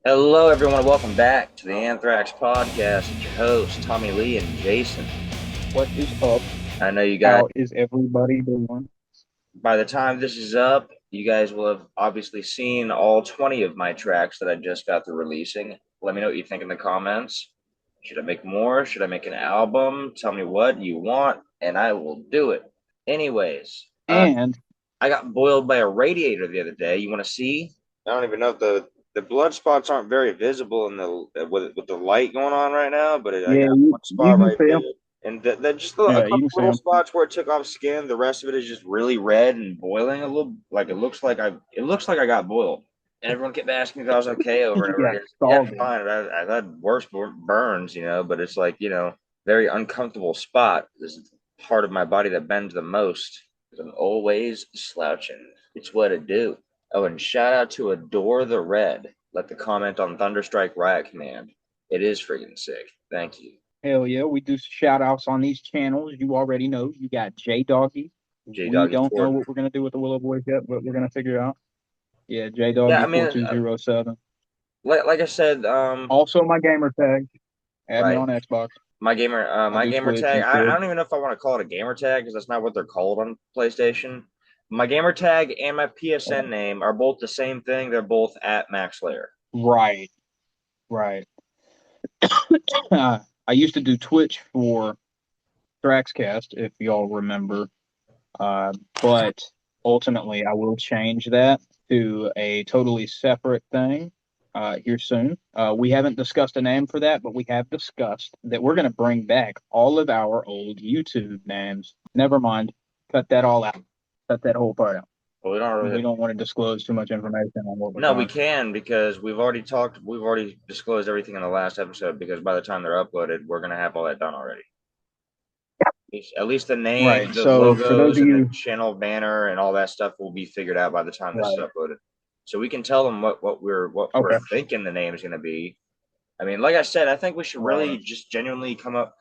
Hello, everyone. Welcome back to the Anthrax podcast. It's your hosts, Tommy Lee and Jason. What is up? I know you guys, How is everybody doing? by the time this is up, you guys will have obviously seen all 20 of my tracks that I just got through releasing. Let me know what you think in the comments. Should I make more? Should I make an album? Tell me what you want, and I will do it. Anyways, And I got boiled by a radiator the other day. You want to see? I don't even know if the blood spots aren't very visible in the with the light going on right now, but I yeah, got one you spot can right see them. there, and that just a Yeah, you couple can see little them. spots where it took off skin. The rest of it is just really red and boiling a little. Like it looks like I got boiled. And everyone kept asking if I was okay over and You over got again. Yeah, I'm scalded. fine. I've had worse burns, but it's like very uncomfortable spot. This is the part of my body that bends the most. I'm always slouching. It's what it do. Oh, and shout out to Adore the Red. Let the comment on Thunderstrike Riot Command. It is freaking sick. Thank you. Hell yeah, we do shout outs on these channels. You already know. You got J Doggy. J We Doggy don't know 4. what we're gonna do with the Willow Boys yet, but we're gonna figure it out. Yeah, J Yeah, I Doggy mean, 4207. like I said, Also my gamer tag. Add me right. on Xbox. I My do gamer Twitch tag. and I shit. don't even know if I want to call it a gamer tag because that's not what they're called on PlayStation. My gamer tag and my PSN name are both the same thing. They're both at Max Lair. Right, right. I used to do Twitch for Thraxcast, if y'all remember. Uh, but ultimately, I will change that to a totally separate thing here soon. We haven't discussed a name for that, but we have discussed that we're going to bring back all of our old YouTube names. Never mind. Cut that all out. Cut that whole part out. But we don't We really. don't want to disclose too much information on what we're No, we doing. can because we've already disclosed everything in the last episode because by the time they're uploaded, we're gonna have all that done already. At least the name, Right. the So for those logos, of and the you, channel banner and all that stuff will be figured out by the time this is right. uploaded. So we can tell them what we're Okay. thinking the name is gonna be. I mean, like I said, I think we should Right. really just genuinely come up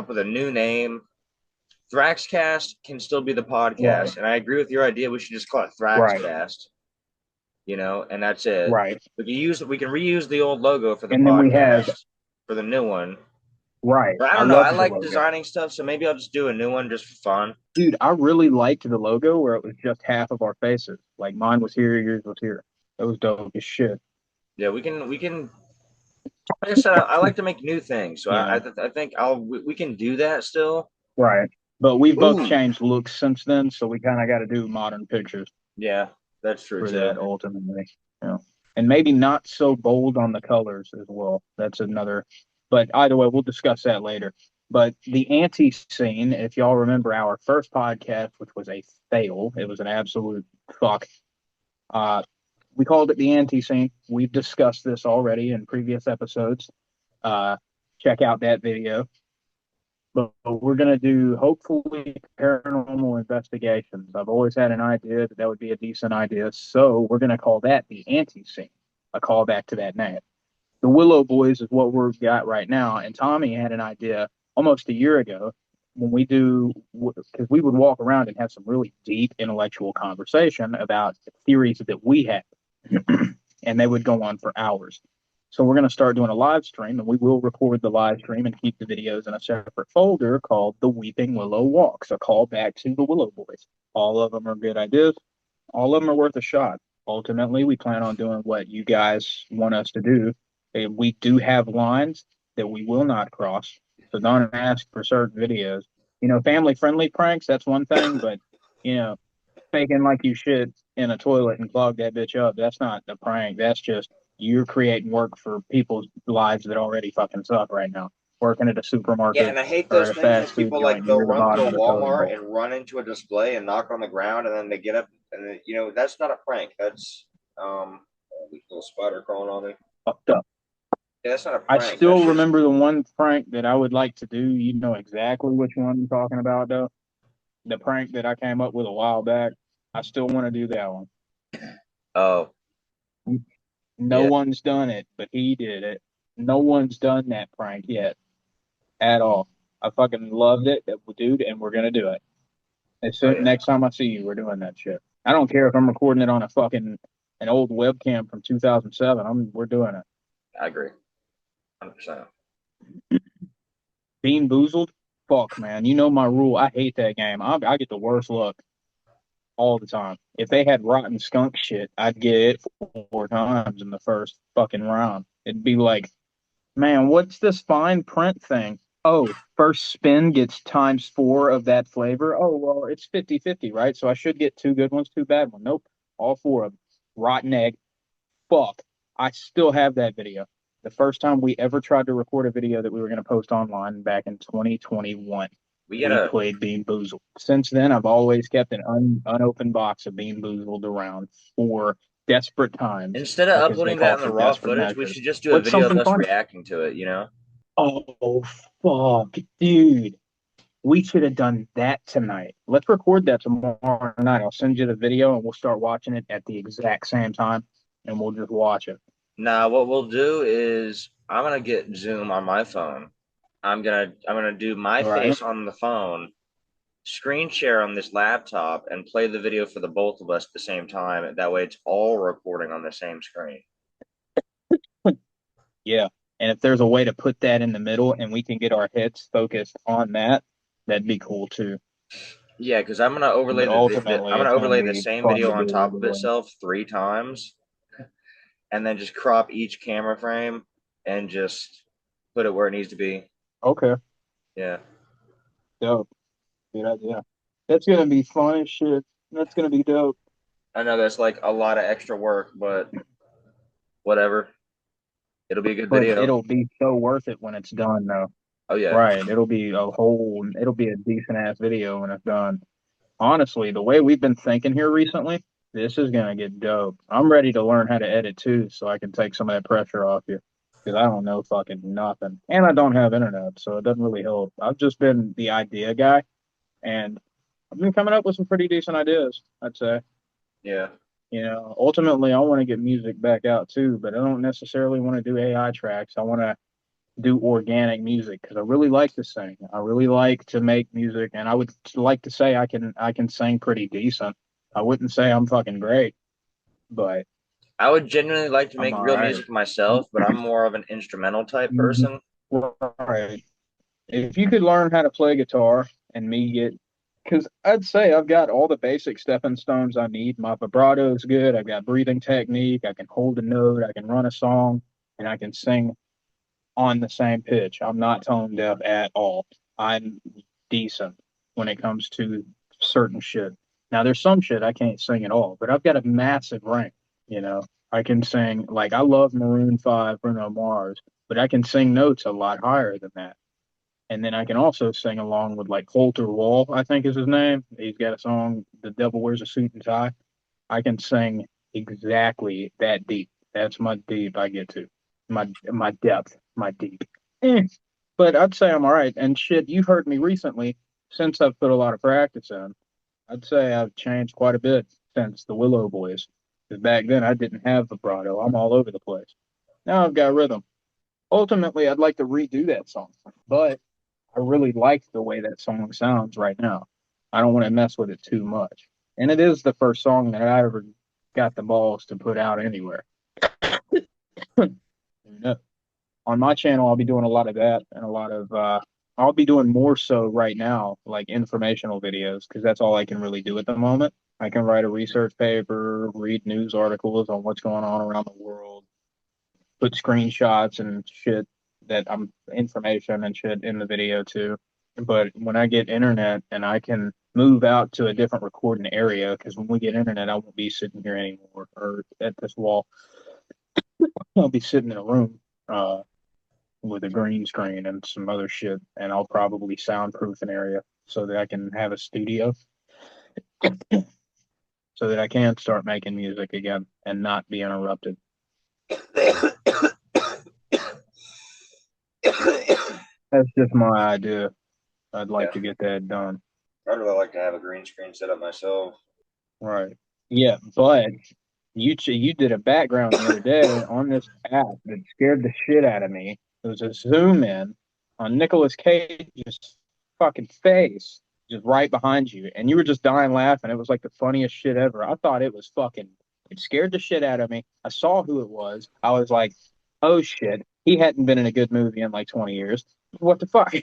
with a new name. Thraxcast can still be the Right. podcast, and I agree with your idea. We should just call it Right. Thraxcast, and that's it. Right. We can reuse the old logo for the And then we have, podcast for the new one. right. But I I don't know. I love the like logo. designing stuff, so maybe I'll just do a new one just for fun. Dude, I really liked the logo where it was just half of our faces. Like mine was here, yours was here. That was dope as shit. Yeah, we can. Like I said, I like to make new things, so Yeah, I think we can do that still. right. But we've both Ooh, changed looks since then, so we kind of got to do modern pictures yeah, that's true for too. that ultimately. Yeah. And maybe not so bold on the colors as well. That's another, but either way, we'll discuss that later. But the anti scene, if y'all remember our first podcast, which was a fail, it was an absolute fuck. Uh, we called it the anti scene. We've discussed this already in previous episodes. Uh, check out that video. But we're going to do hopefully paranormal investigations. I've always had an idea that would be a decent idea. So we're going to call that the anti scene, a callback to that name. The Willow Boys is what we've got right now. And Tommy had an idea almost a year ago when we do, because we would walk around and have some really deep intellectual conversation about theories that we have. And they would go on for hours. So we're going to start doing a live stream, and we will record the live stream and keep the videos in a separate folder called the Weeping Willow Walks, a call back to the Willow Boys. All of them are good ideas. All of them are worth a shot. Ultimately, we plan on doing what you guys want us to do. We do have lines that we will not cross, so don't ask for certain videos. Family friendly pranks, that's one thing, but you know, faking like you shit in a toilet and clog that bitch up. That's not a prank. That's just you're creating work for people's lives that already fucking suck right now. Working at a Yeah, supermarket and I hate or those at a things when fast food people joint like and you're the they'll go bottom to of the totem Walmart pole. and run into a display and knock on the ground, and then they get up and that's not a prank. That's little spider crawling on me. Fucked up. Yeah, that's not a I prank. That's still just remember the one prank that I would like to do. You know exactly which one I'm talking about, though. The prank that I came up with a while back. I still want to do that one. oh No yeah. one's done it, but he did it. No one's done that prank yet at all. I fucking loved it, dude, and we're gonna do it. Oh yeah. Next time I see you, we're doing that shit. I don't care if I'm recording it on a fucking an old webcam from 2007, we're doing it. I agree, 100%. Bean Boozled, fuck man, you know my rule. I hate that game. I get the worst luck all the time. If they had rotten skunk shit, I'd get it 4 times in the first fucking round. It'd be like, man, what's this fine print thing? Oh, first spin gets times 4 of that flavor. Oh, well, it's 50-50, right? So I should get 2 good ones, 2 bad ones. Nope. All 4 of them. Rotten egg. Fuck. I still have that video. The first time we ever tried to record a video that we were going to post online back in 2021, We we gotta played Bean Boozled. Since then, I've always kept an unopened box of Bean Boozled around for desperate times instead of because they uploading that call in the for raw desperate footage, we measures. should just do a What's video of something us fun? reacting to it. You know? Oh, fuck, dude. We should have done that tonight. Let's record that tomorrow night. I'll send you the video and we'll start watching it at the exact same time and we'll just watch it. Nah, what we'll do is I'm gonna get Zoom on my phone. I'm gonna do my All right. face on the phone, screen share on this laptop, and play the video for the both of us at the same time. That way, it's all recording on the same screen. Yeah. And if there's a way to put that in the middle and we can get our heads focused on that, that'd be cool too. Yeah, because I'm gonna overlay But ultimately, I'm gonna it's going to overlay the be same fun video to on do top either of way. itself 3 times, and then just crop each camera frame and just put it where it needs to be. Okay. Yeah, Dope. Good idea. That's going to be fun as shit. That's going to be dope. I know that's like a lot of extra work, but whatever. It'll be a good But video. it'll be so worth it when it's done, though. Oh yeah. Right. It'll be a decent ass video when it's done. Honestly, the way we've been thinking here recently, this is gonna get dope. I'm ready to learn how to edit too, so I can take some of that pressure off you. Because I don't know fucking nothing. And I don't have internet, so it doesn't really help. I've just been the idea guy, and I've been coming up with some pretty decent ideas, I'd say. Yeah. Ultimately, I want to get music back out too, but I don't necessarily want to do AI tracks. I want to do organic music because I really like to sing. I really like to make music, and I would like to say I can sing pretty decent. I wouldn't say I'm fucking great, but I would genuinely like to I'm make all real right. music myself, but I'm more of an instrumental type Mhm. person. Right. If you could learn how to play guitar and me get, because I'd say I've got all the basic stepping stones I need. My vibrato is good. I've got breathing technique. I can hold a note. I can run a song, and I can sing on the same pitch. I'm not tone deaf at all. I'm decent when it comes to certain shit. Now, there's some shit I can't sing at all, but I've got a massive range. You know, I can sing like I love Maroon 5, Bruno Mars, but I can sing notes a lot higher than that. And then I can also sing along with like Colter Wall, I think is his name. He's got a song, The Devil Wears a Suit and Tie. I can sing exactly that deep. That's my deep I get to. My depth, my deep. Eh. But I'd say I'm all right. And shit, you've heard me recently since I've put a lot of practice in. I'd say I've changed quite a bit since the Willow Boys. Because back then I didn't have vibrato. I'm all over the place. Now I've got rhythm. Ultimately, I'd like to redo that song, but I really like the way that song sounds right now. I don't want to mess with it too much. And it is the first song that I ever got the balls to put out anywhere. You know, on my channel, I'll be doing a lot of that and a lot of, I'll be doing more so right now, like informational videos, because that's all I can really do at the moment. I can write a research paper, read news articles on what's going on around the world, put screenshots and shit that I'm information and shit in the video too. But when I get internet and I can move out to a different recording area, because when we get internet, I won't be sitting here anymore or at this wall. I'll be sitting in a room with a green screen and some other shit, and I'll probably soundproof an area so that I can have a studio so that I can start making music again and not be interrupted. That's just my idea. I'd like Yeah. to get that done. I'd really like to have a green screen set up myself. Right. Yeah, but you did a background the other day on this app that scared the shit out of me. It was a zoom in on Nicolas Cage's fucking face, just right behind you, and you were just dying laughing. It was like the funniest shit ever. I thought it was fucking It scared the shit out of me. I saw who it was. I was like, oh shit, he hadn't been in a good movie in like 20 years. What the fuck?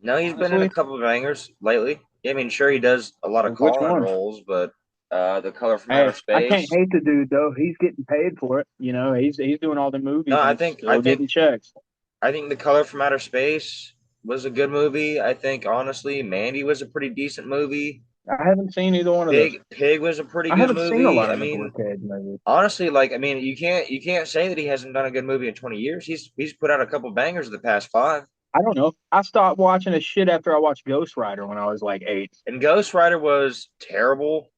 No, he's been in a Honestly, couple of bangers lately. Yeah, I mean, sure he does a lot of which call-in one? roles, but The Color from Outer Hey, I can't Space. hate the dude though. He's getting paid for it. You know, he's doing all the No, movies and I he's think I still think getting checks. I think The Color from Outer Space was a good movie. I think honestly, Mandy was a pretty decent movie. I haven't seen either one of those. Pig was a pretty I good haven't seen a movie. lot I of Nicolas mean, Cage movies. honestly, like I mean, you can't say that he hasn't done a good movie in 20 years. He's put out a couple bangers in the past five. I don't know. I stopped watching his shit after I watched Ghost Rider when I was like 8. And Ghost Rider was terrible.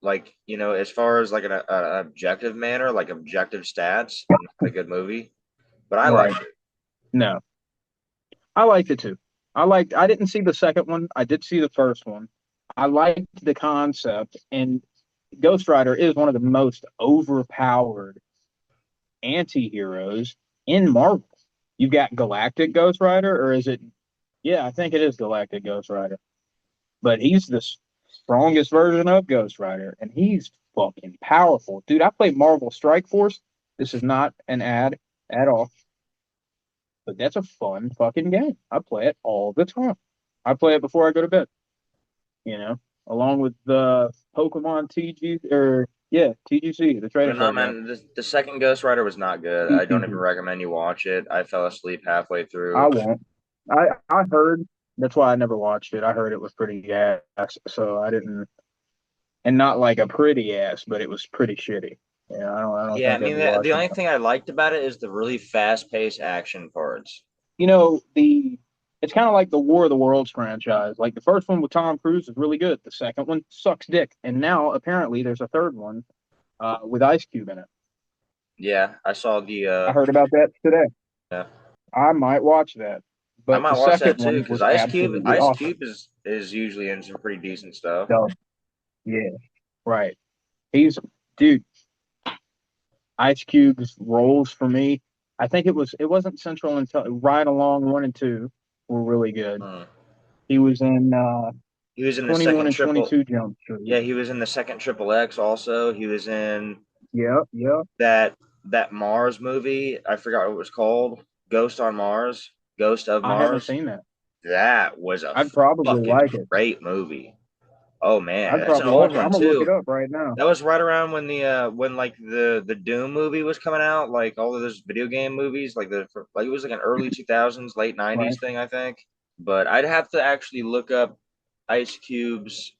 Like as far as like an objective manner, like objective stats, not a good movie. But I Right. liked it. No, I liked it too. I didn't see the second one. I did see the first one. I liked the concept, and Ghost Rider is one of the most overpowered anti-heroes in Marvel. You've got Galactic Ghost Rider, or is it? Yeah, I think it is Galactic Ghost Rider. But he's the strongest version of Ghost Rider, and he's fucking powerful. Dude, I played Marvel Strike Force. This is not an ad at all, but that's a fun fucking game. I play it all the time. I play it before I go to bed, you know, along with the Pokemon TG or yeah, TGC, the I trading don't know, card game. man. The second Ghost Rider was not good. I don't even TCG. recommend you watch it. I fell asleep halfway I through. won't. I heard that's why I never watched it. I heard it was pretty ass, so I didn't, and not like a pretty ass, but it was pretty shitty. Yeah, I don't Yeah, I think I'd mean be the watching only that. thing I liked about it is the really fast-paced action parts. You know, it's kind of like the War of the Worlds franchise. Like the first one with Tom Cruise is really good. The second one sucks dick, and now apparently there's a third one with Ice Cube in it. Yeah, I saw the I heard about that today. yeah. I might watch that, I but might the watch second that too one because was absolutely Ice awesome. Cube is usually in some pretty decent stuff. So yeah, right. He's dude. Ice Cube's roles for me. I think it wasn't Central until Ride Along 1 and 2 were really good. Hmm. He was in He was in the 21 second and triple. 22 Jump Street. Yeah, he was in the second Triple X. Also, he was in Yep, yep. that that Mars movie. I forgot what it was called. Ghost on Mars. Ghost of I haven't Mars. seen that. That was a I'd probably fucking like it. great movie. Oh man, I'd that's an probably like old it. one I'm gonna look too. it up right now. That was right around when when like the Doom movie was coming out, like all of those video game movies, like it was like an early 2000s, late Right. 90s thing, I think. But I'd have to actually look up Ice Cube's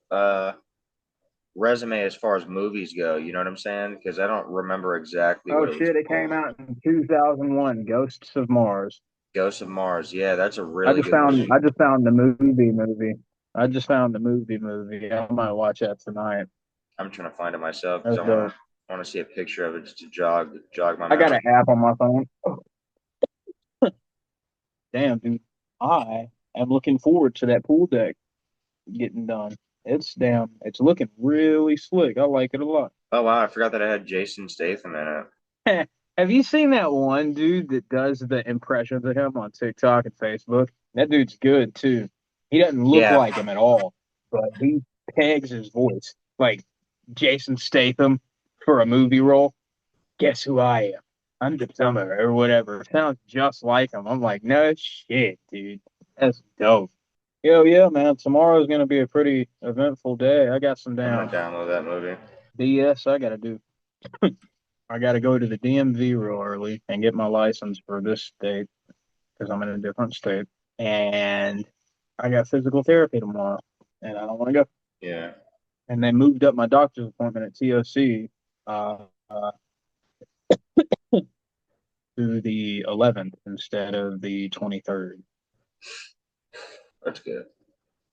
resume as far as movies go. You know what I'm saying? Because I don't remember exactly Oh what it was shit! It came called. out in 2001. Ghosts of Mars. Ghost of Mars. Yeah, that's a really good movie. I just found the movie. I just found the movie. I might watch that tonight. I'm trying to find it myself because That's dope. I want to see a picture of it just to jog my I got an memory. app on my phone. Oh, damn, dude. I am looking forward to that pool deck getting done. It's looking really slick. I like it a lot. Oh wow, I forgot that I had Jason Statham in it. Have you seen that one dude that does the impressions of him on TikTok and Facebook? That dude's good too. He doesn't look Yeah, like him at all, but he pegs his voice. Like Jason Statham for a movie role. Guess who I am? I'm the plumber or whatever. Sounds just like him. I'm like, no shit, dude. That's dope. Yo, yeah, man. Tomorrow's gonna be a pretty eventful day. I got some I'm gonna damn download that movie. BS I gotta do. I gotta go to the DMV real early and get my license for this state because I'm in a different state. And I got physical therapy tomorrow, and I don't want to go. Yeah, And they moved up my doctor's appointment at TOC uh, uh, to the 11th instead of the 23rd. that's good.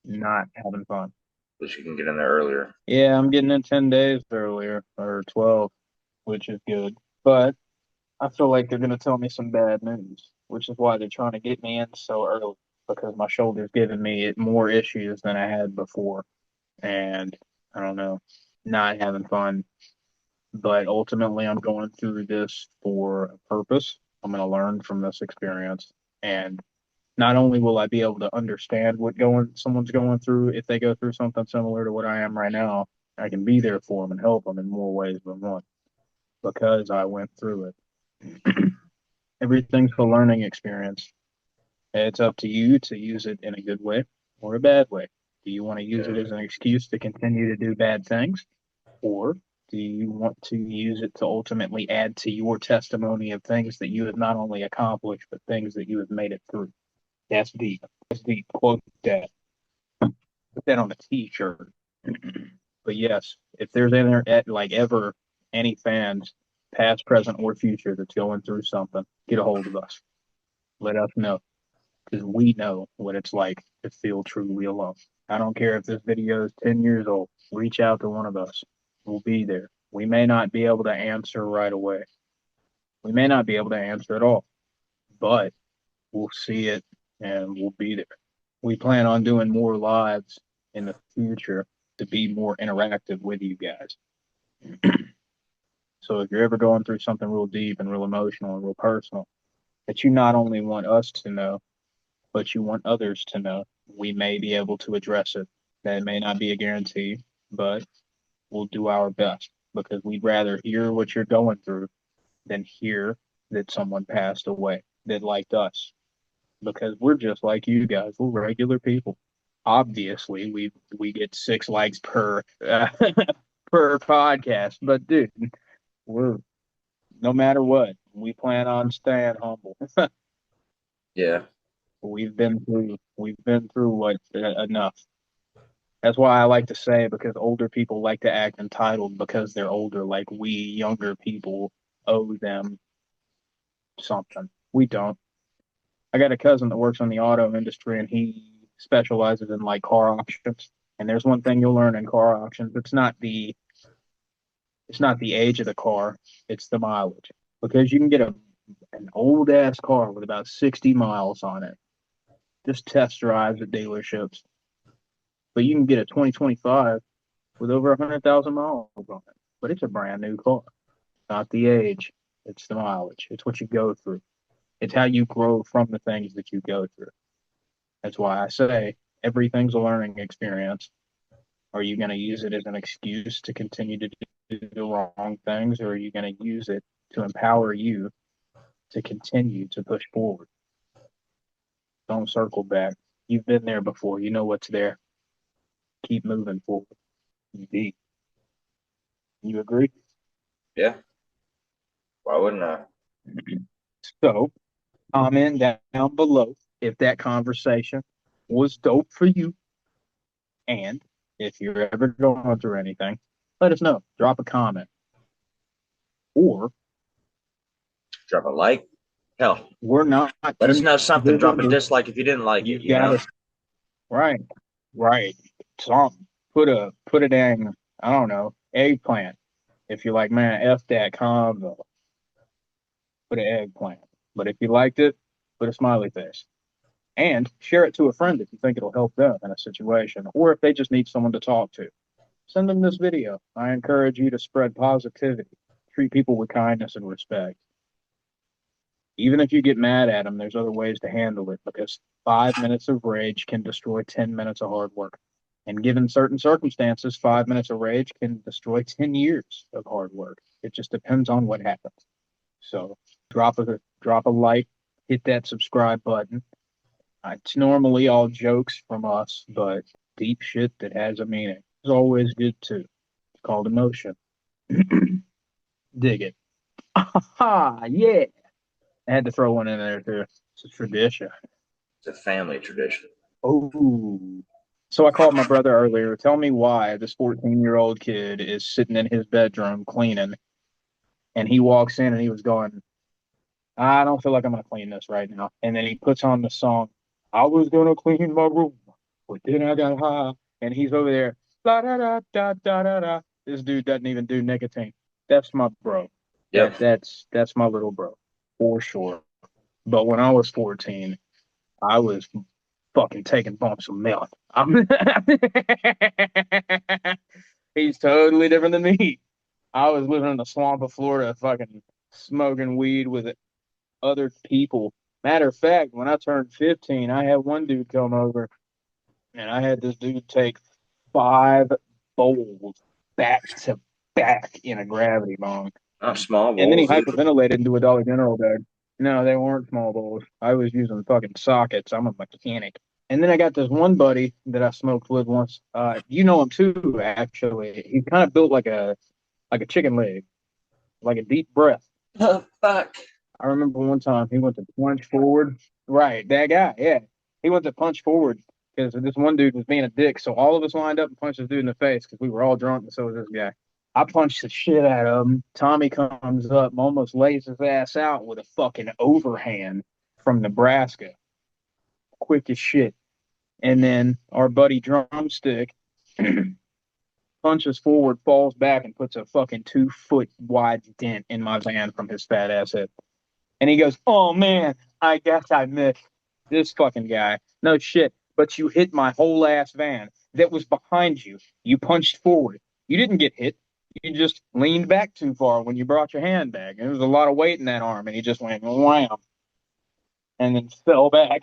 Not having fun. At least you can get in there earlier. Yeah, I'm getting in 10 days earlier or 12, which is good. But I feel like they're going to tell me some bad news, which is why they're trying to get me in so early because my shoulder's giving me more issues than I had before. And I don't know, not having fun. But ultimately, I'm going through this for a purpose. I'm going to learn from this experience. And not only will I be able to understand what someone's going through if they go through something similar to what I am right now, I can be there for them and help them in more ways than one because I went through it. Everything's a learning experience. It's up to you to use it in a good way or a bad way. Do you want to use Yeah. it as an excuse to continue to do bad things? Or do you want to use it to ultimately add to your testimony of things that you have not only accomplished, but things that you have made it through? That's deep. That's deep. Quote that. Put that on a t-shirt. But yes, if there's like ever any fans, past, present, or future, that's going through something, get a hold of us. Let us know because we know what it's like to feel truly alone. I don't care if this video is 10 years old. Reach out to one of us. We'll be there. We may not be able to answer right away. We may not be able to answer at all, but we'll see it and we'll be there. We plan on doing more lives in the future to be more interactive with you guys. So if you're ever going through something real deep and real emotional and real personal that you not only want us to know, but you want others to know, we may be able to address it. That may not be a guarantee, but we'll do our best because we'd rather hear what you're going through than hear that someone passed away that liked us because we're just like you guys. We're regular people. Obviously, we get 6 likes per per podcast, but dude, we're no matter what, we plan on staying humble. Yeah. We've been through what enough. That's why I like to say because older people like to act entitled because they're older, like we younger people owe them something. We don't. I got a cousin that works in the auto industry and he specializes in like car auctions. And there's one thing you'll learn in car auctions. It's not the age of the car, it's the mileage. Because you can get an old ass car with about 60 miles on it. Just test drives at dealerships. But you can get a 2025 with over 100,000 miles on it. But it's a brand new car. Not the age, it's the mileage. It's what you go through. It's how you grow from the things that you go through. That's why I say everything's a learning experience. Are you going to use it as an excuse to continue to do the wrong things, or are you going to use it to empower you to continue to push forward? Don't circle back. You've been there before. You know what's there. Keep moving forward. Indeed. You agree? Yeah. Why wouldn't I? So, comment down below if that conversation was dope for you. And if you're ever going through anything, let us know. Drop a comment. Or Drop a like. Hell, we're not let us in know something. the Drop a mood. dislike if you didn't like it, You've you got know? us right, right. Something. Put a dang, I don't know, eggplant. If you're like, man, F that combo, put an eggplant. But if you liked it, put a smiley face. And share it to a friend if you think it'll help them in a situation, or if they just need someone to talk to. Send them this video. I encourage you to spread positivity. Treat people with kindness and respect. Even if you get mad at them, there's other ways to handle it because 5 minutes of rage can destroy 10 minutes of hard work. And given certain circumstances, 5 minutes of rage can destroy 10 years of hard work. It just depends on what happens. So drop a like, hit that subscribe button. It's normally all jokes from us, but deep shit that has a meaning is always good too. It's called emotion. Dig it. Ha! Yeah. I had to throw one in there too. It's a tradition. It's a family tradition. Oh. So I called my brother earlier. Tell me why this 14-year-old kid is sitting in his bedroom cleaning, and he walks in and he was going, I don't feel like I'm gonna clean this right now. And then he puts on the song, I was gonna clean my room, but then I got high. And he's over there, da da da da da da da. This dude doesn't even do nicotine. That's my bro. Yep. That's my little bro, for sure. But when I was 14, I was fucking taking bumps of milk. He's totally different than me. I was living in the swamp of Florida, fucking smoking weed with other people. Matter of fact, when I turned 15, I had one dude come over and I had this dude take 5 bowls. back to back in a gravity bong. Not small And then he bowls either. hyperventilated into a Dollar General bag. No, they weren't small bowls. I was using fucking sockets. I'm a mechanic. And then I got this one buddy that I smoked with once. You know him too, actually. He kind of built like a chicken leg, like a deep breath. Oh, fuck. I remember one time he went to punch forward. Right, that guy, yeah. He went to punch forward because this one dude was being a dick. So all of us lined up and punched this dude in the face because we were all drunk, and so was this guy. I punched the shit out of him. Tommy comes up, almost lays his ass out with a fucking overhand from Nebraska, quick as shit. And then our buddy Drumstick punches forward, falls back, and puts a fucking 2 foot wide dent in my van from his fat ass head. And he goes, "Oh man, I guess I missed this fucking guy. No shit, but you hit my whole ass van that was behind you. You punched forward. You didn't get hit. You just leaned back too far when you brought your hand back. And there was a lot of weight in that arm, and he just went wham and then fell back.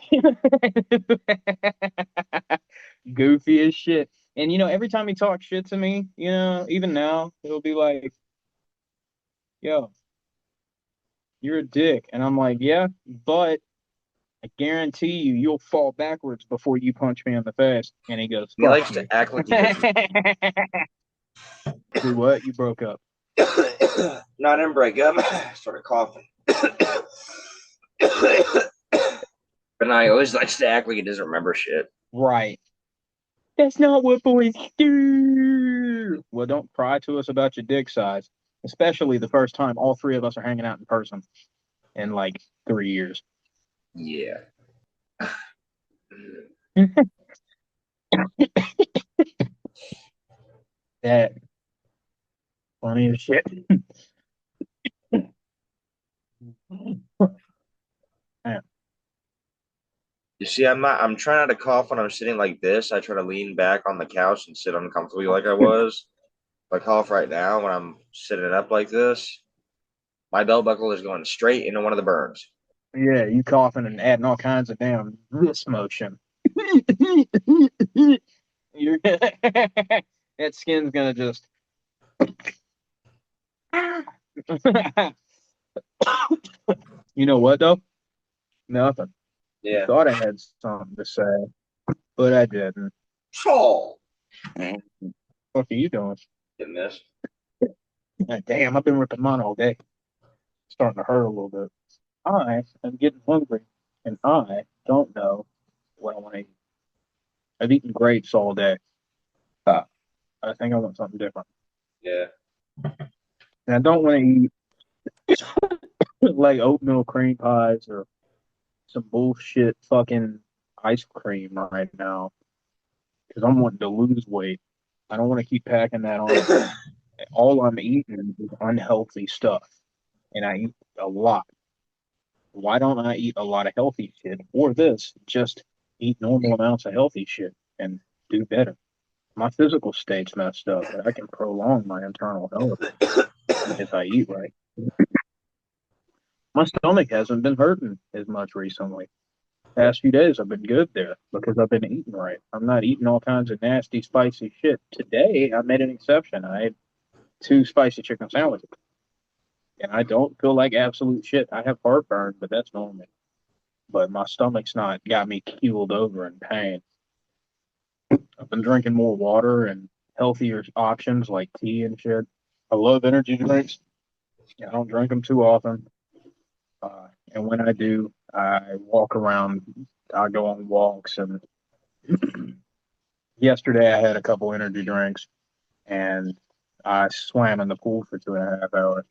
Goofy as shit. And every time he talks shit to me, even now, he'll be like, "Yo, you're a dick," and I'm like, "Yeah, but." I guarantee you'll fall backwards before you punch me in the face. And he goes, He "Fuck likes you." to act like he doesn't. Do what? You broke up. No, I didn't break up. I started coughing. But no, he always likes to act like he doesn't remember shit. Right. That's not what boys do. Well, don't cry to us about your dick size, especially the first time all three of us are hanging out in person in like 3 years. Yeah. That funny as shit. Man, You see, I'm trying not to cough when I'm sitting like this. I try to lean back on the couch and sit uncomfortably like I was. If I cough right now when I'm sitting up like this, my belt buckle is going straight into one of the burns. yeah, you coughing and adding all kinds of damn wrist motion. You're that skin's gonna just you know what though? Nothing. I Yeah. thought I had something to say, but I didn't. So, What are you doing? in this. Damn, I've been ripping mine all day. Starting to hurt a little bit. I am getting hungry, and I don't know what I want to eat. I've eaten grapes all day. Uh, I think I want something different. Yeah. And I don't want to eat like oatmeal cream pies or some bullshit fucking ice cream right now because I'm wanting to lose weight. I don't want to keep packing that on. All I'm eating is unhealthy stuff, and I eat a lot. Why don't I eat a lot of healthy shit? Or this, just eat normal amounts of healthy shit and do better. My physical state's messed up, but I can prolong my internal health if I eat right. My stomach hasn't been hurting as much recently. Past few days I've been good there because I've been eating right. I'm not eating all kinds of nasty, spicy shit. Today I made an exception. I had 2 spicy chicken sandwiches, and I don't feel like absolute shit. I have heartburn, but that's normal. But my stomach's not got me keeled over in pain. I've been drinking more water and healthier options like tea and shit. I love energy drinks. I don't drink them too often. And when I do, I walk around. I go on walks. And yesterday I had a couple energy drinks and I swam in the pool for 2.5 hours.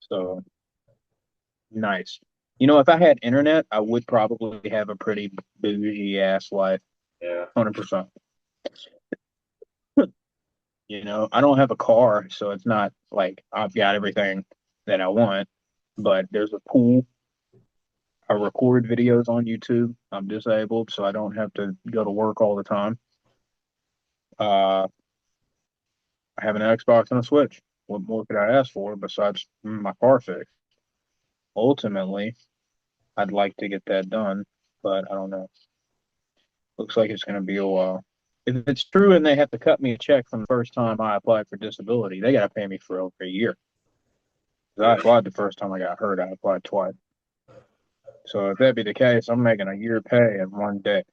So nice. If I had internet, I would probably have a pretty bougie ass life. Yeah. 100%. I don't have a car, so it's not like I've got everything that I want, but there's a pool. I record videos on YouTube. I'm disabled, so I don't have to go to work all the time. Uh, I have an Xbox and a Switch. What more could I ask for besides my car fix? Ultimately, I'd like to get that done, but I don't know. Looks like it's going to be a while. If it's true and they have to cut me a check from the first time I applied for disability, they got to pay me for over a year. 'Cause I applied the first time I got hurt. I applied twice. So if that be the case, I'm making a year pay in one day.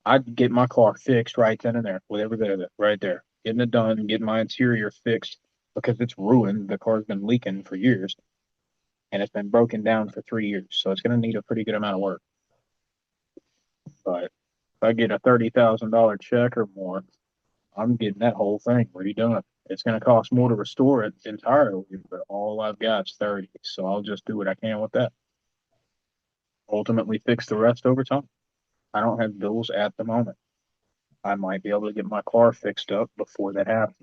I'd get my car fixed right then and there with every bit of it right there. Getting it done, getting my interior fixed because it's ruined. The car's been leaking for years and it's been broken down for 3 years. So it's going to need a pretty good amount of work. But if I get a $30,000 check or more, I'm getting that whole thing redone. It's going to cost more to restore it entirely, but all I've got is 30. So I'll just do what I can with that. Ultimately fix the rest over time. I don't have bills at the moment. I might be able to get my car fixed up before that happens.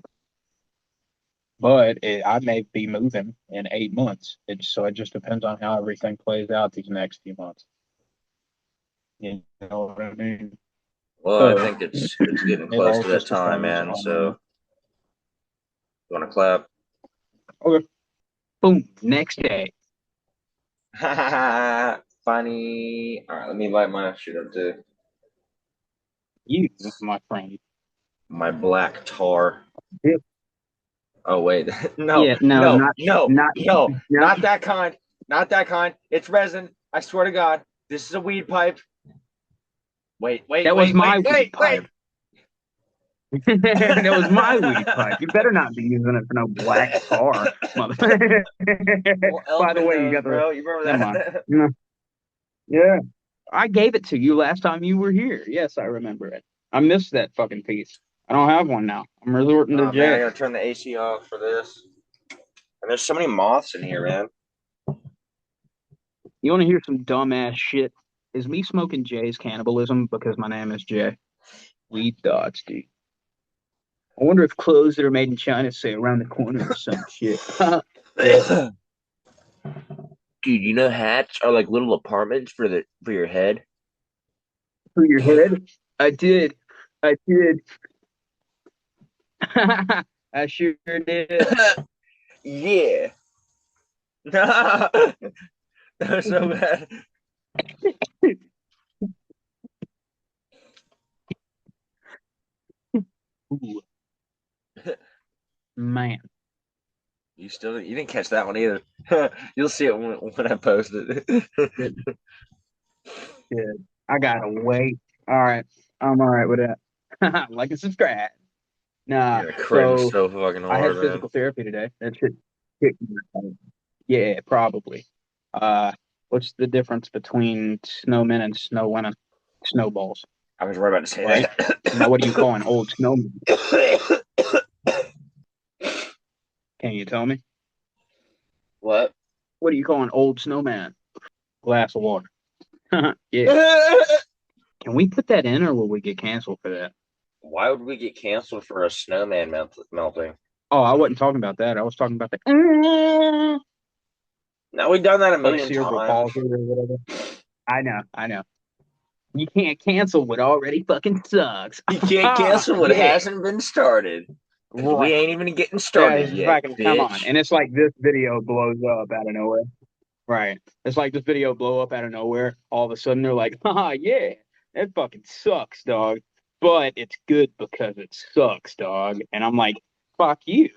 But I may be moving in 8 months. So it just depends on how everything plays out these next few months. You know what I mean? Well, I So think it's getting it close all to that just time, depends man. on. So, you want to clap? Okay. Boom. Next day. Funny. All right, let me light my shit up too. You, my friend. My black tar. Yeah, Oh wait, no, yeah, no, no, not, no, not, no, not. not that kind. Not that kind. It's resin. I swear to God, this is a weed pipe. Wait, wait, That was wait, my wait, weed wait, wait. pipe. That was my weed pipe. You better not be using it for no black tar, mother. Well, By the Elfman way, you knows, got the. bro. You Never remember mind. that? No. Yeah, I gave it to you last time you were here. Yes, I remember it. I missed that fucking piece. I don't have one now. I'm resorting to Oh man, I Jay. gotta turn the AC off for this. And there's so many moths in here, man. You want to hear some dumbass shit? Is me smoking Jay's cannibalism because my name is Jay? Weed thoughts, dude. I wonder if clothes that are made in China say around the corner or some shit. Yeah. Dude, you know hats are like little apartments for your head. For your head? I did. I did. I sure did. Yeah. That was so bad. Ooh, man. You didn't catch that one either. You'll see it when I post it. Good. Good. I gotta wait. All right. I'm all right with that. Like and subscribe. Nah. You're gonna cringe So so fucking I had hard, man. physical therapy today. That shit kicked me. Yeah, probably. What's the difference between snowmen and snow women? Snowballs, I was right about to say right? Now, what do you call an old snowman? that. Can you tell me? What? What do you call an old snowman? Glass of water. Yeah. Can we put that in or will we get canceled for that? Why would we get canceled for a snowman melting? Oh, I wasn't talking about that. I was talking about the No, we've done that a like million cerebral times. palsy or whatever. I know, I know. You can't cancel what already fucking sucks. You can't cancel what Yeah, hasn't been started. Because we right. ain't even getting Yeah, started it's yet, fucking come on. bitch. And it's like this video blows up out of nowhere. Right. It's like this video blow up out of nowhere. All of a sudden they're like, haha, yeah, that fucking sucks, dog. But it's good because it sucks, dog. And I'm like, fuck you.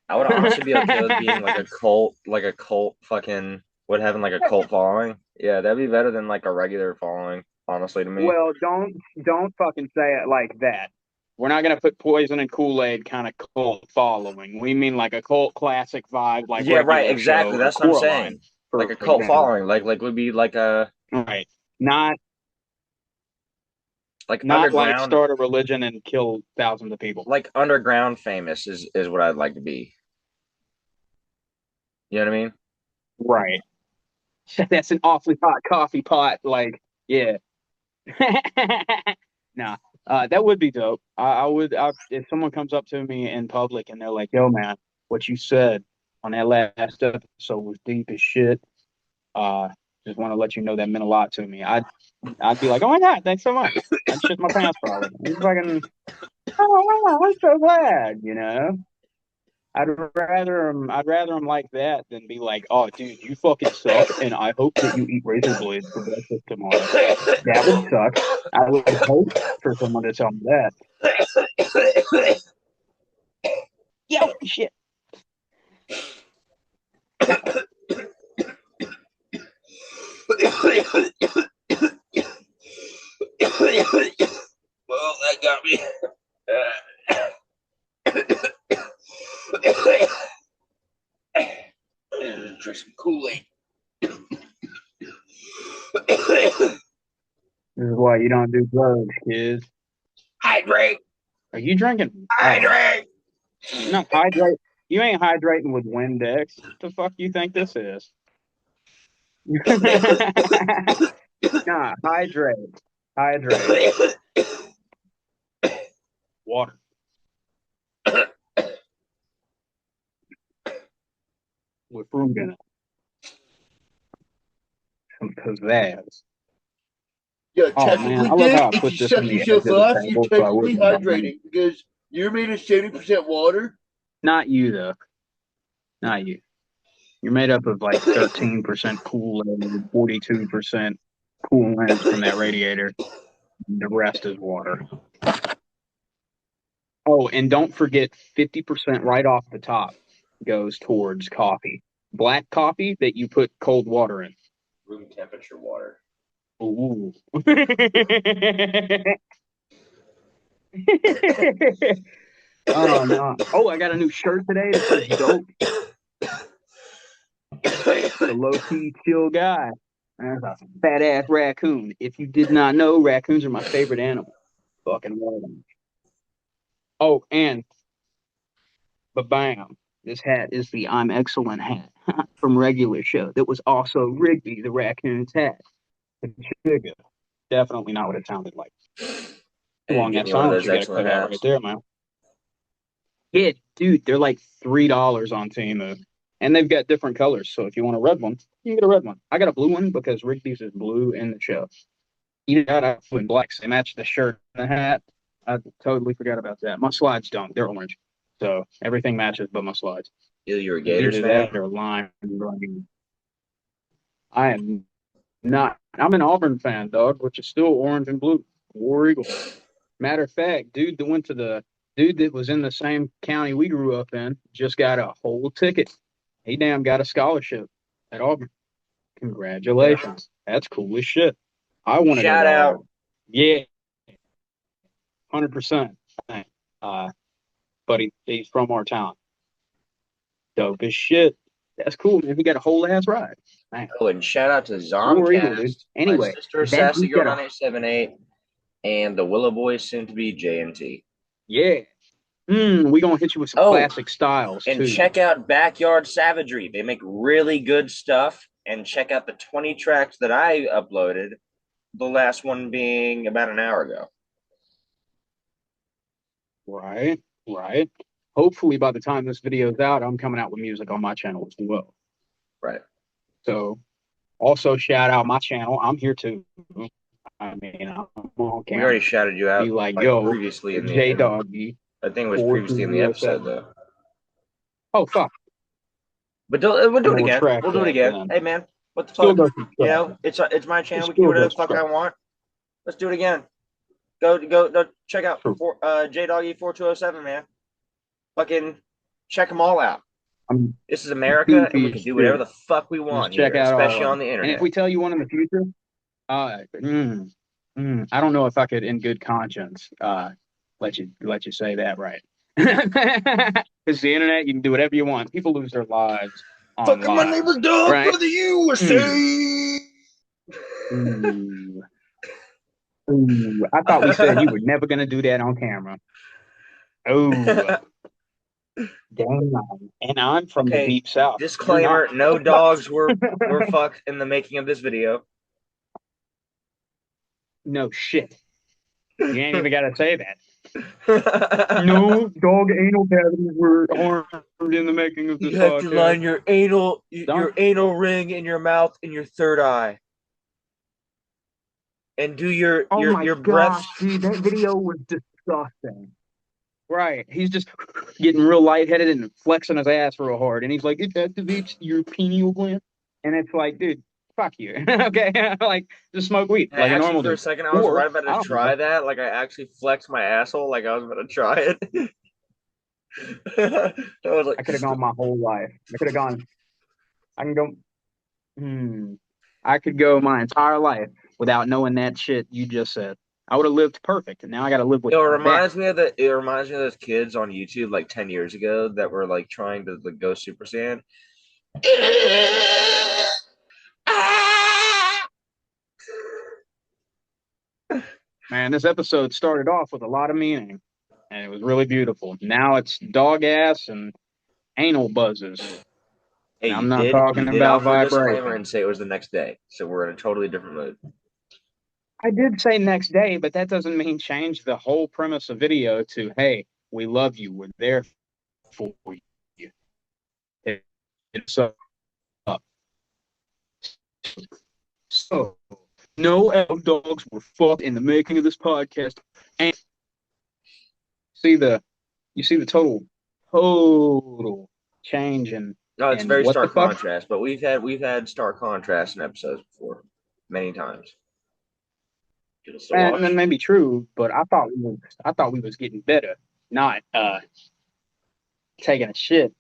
I would honestly be okay with being Well, like a cult fucking, what having like a cult following. Yeah, that'd be better than like a regular following, honestly, to me. don't fucking say it like that. We're not gonna put poison and Kool-Aid kind of cult following. We mean like a cult classic vibe, like Yeah, right, regular show exactly. or That's what I'm Coraline, saying. Like for a cult example. following, like would be Right. Not like not like underground, start a religion and kill thousands of people. like underground famous is what I'd like to be. You know what I mean? Right. That's an awfully hot coffee pot. Like, yeah. Nah, that would be dope. If someone comes up to me in public and they're like, "Yo, man, what you said on that last episode was deep as shit." Uh, just want to let you know that meant a lot to me. I'd be like, "Oh my God, thanks so much." I'd shit my pants probably. I'm fucking, oh wow, I'm so glad, you know. I'd rather him like that than be like, oh, dude, you fucking suck, and I hope that you eat razor blades for breakfast tomorrow. That would suck. I would hope for someone to tell me that. Yo, shit. Well, that got me. Drink some Kool-Aid. This is why you don't do drugs, kids. Hydrate. Are you drinking? Hydrate. No, hydrate. You ain't hydrating with Windex. What the fuck you think this is? Nah, hydrate. Hydrate. Water. With fruit in it. Some pizzazz. Yeah, Oh man, technically, I love Dick, how I if put you this on suck the edge yourself of the off, you're table so I technically wouldn't bump me. hydrating because you're made of 70% water. Not you though. Not you. You're made up of like 13% Kool-Aid, 42% coolant from that radiator. The rest is water. Oh, and don't forget 50% right off the top goes towards coffee. Black coffee that you put cold water in. Room temperature water. Ooh. Oh no. Oh, I got a new shirt today that says dope. The low key chill guy. That's a fat ass raccoon. If you did not know, raccoons are my favorite animal. Fucking love them. Oh, and bam. This hat is the I'm Excellent hat from regular show. That was also Rigby the raccoon's hat. Sugar. Definitely not what it sounded like. I Too need to long get that me one of silence those you gotta cut excellent out right hats. there, man. Yeah, dude, they're like $3 on Temu. And they've got different colors. So if you want a red one, you can get a red one. I got a blue one because Rigby's is blue in the show. You got a blue and black. So they match the shirt and the hat. I totally forgot about that. My slides don't. They're orange. So everything matches but my slides. You're a It's Gators either fan? that or lime green. I am not. I'm an Auburn fan, dog, which is still orange and blue. War Eagle. Matter of fact, dude that was in the same county we grew up in just got a whole ticket. He damn got a scholarship at Auburn. Yeah. Congratulations. That's cool as shit. I want to go Shout to out. Auburn. Yeah, 100%. Uh, but he's from our town. Dope as shit. That's cool, man. He got a whole ass ride. Man, Oh, and shout out to War Eagle, dude. Zomcast, my Anyway, sister then Sassy we Girl got a 9878, and the Willow Boys soon to be JNT. yeah. We gonna hit you with some Oh, classic styles and too. check out Backyard Savagery. They make really good stuff. And check out the 20 tracks that I uploaded, the last one being about an hour ago. Right, right. Hopefully, by the time this video's out, I'm coming out with music on my channel as well. Right. So, also shout out my channel. I'm here too. I mean, I'm on We already camera. shouted you Be out like, like yo, previously in the J Doggy I think it was previously in the episode 4207. though. Oh fuck! But we'll I'm do it gonna again. retract We'll do it that again. then. Hey man, what the Still fuck? go You subscribe. know, it's my channel. We can do Still go whatever the fuck I subscribe. want. Let's do it again. Go check out True. J Doggy 4207, man. Fucking check them all out. I'm This is America, and we goofy can as do whatever shit. the fuck we Just want check here, out all especially of on them. the And if internet. we tell you one in the future, I don't know if I could, in good conscience, let you say that right. Because the internet, you can do whatever you want. People lose their lives on Fucking my lies, neighbor dog right? for the USA. Ooh. Ooh. I thought we said you were never gonna do that on camera. Oh, damn. And I'm from the Okay, deep south. You're not. disclaimer: no dogs were fucked in the making of this video. No shit. You ain't even gotta say that. No dog anal cavities were harmed in the making of this You have to podcast. line your anal Done. ring in your mouth and your third eye, and do Oh my your gosh, breaths. dude, that video was disgusting. Right. He's just getting real lightheaded and flexing his ass real hard. And he's like, it activates your pineal gland. And it's like, dude, fuck you. Okay. Like, just smoke weed Hey, like a actually, normal for a dude. second, I was Or, right about to I don't know. try that. Like, I actually flexed my asshole, like I was about to try it. I was I like, could have gone my whole life. I could have gone, I can go, I could go my entire life without knowing that shit you just said. I would have lived perfect. And now I got to live with it that. reminds me of the. It reminds me of those kids on YouTube like 10 years ago that were like trying to like, go Super Saiyan. Man, this episode started off with a lot of meaning. And it was really beautiful. Now it's dog ass and anal buzzes. Hey, And I'm not talking you did about offer a disclaimer vibration. and say it was the next day, so we're in a totally different mood. I did say next day, but that doesn't mean change the whole premise of video to, hey, we love you. We're there for you. It's up. So, no elf dogs were fought in the making of this podcast. And see the you see the total change No, it's a in very what the stark fuck? contrast, but we've had stark contrast in episodes before, many times. Give us to And that watch. may be true, but I thought we was getting better, not taking a shit.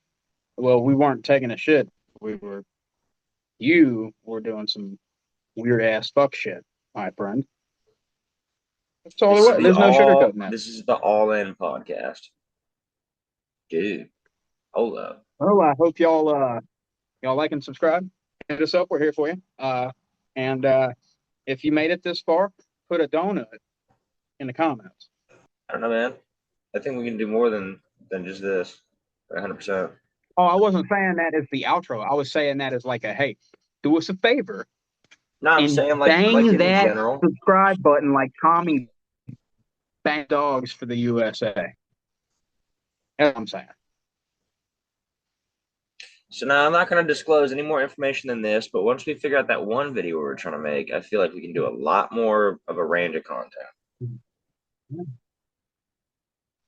Well, we weren't taking a shit. We were You were doing some weird ass fuck shit, my friend. That's all there was. There's no sugarcoating that. This is the all in podcast, dude. Hold up. Well, I hope y'all like and subscribe. Hit us up. We're here for you. And if you made it this far, put a donut in the comments. I don't know, man. I think we can do more than just this. 100%. Oh, I wasn't saying that as the outro. I was saying that as like a hey, do us a favor No, I'm and saying like bang in that general. subscribe button like Tommy bang dogs for the USA. That's what I'm saying. So now I'm not going to disclose any more information than this, but once we figure out that one video we're trying to make, I feel like we can do a lot more of a range of content.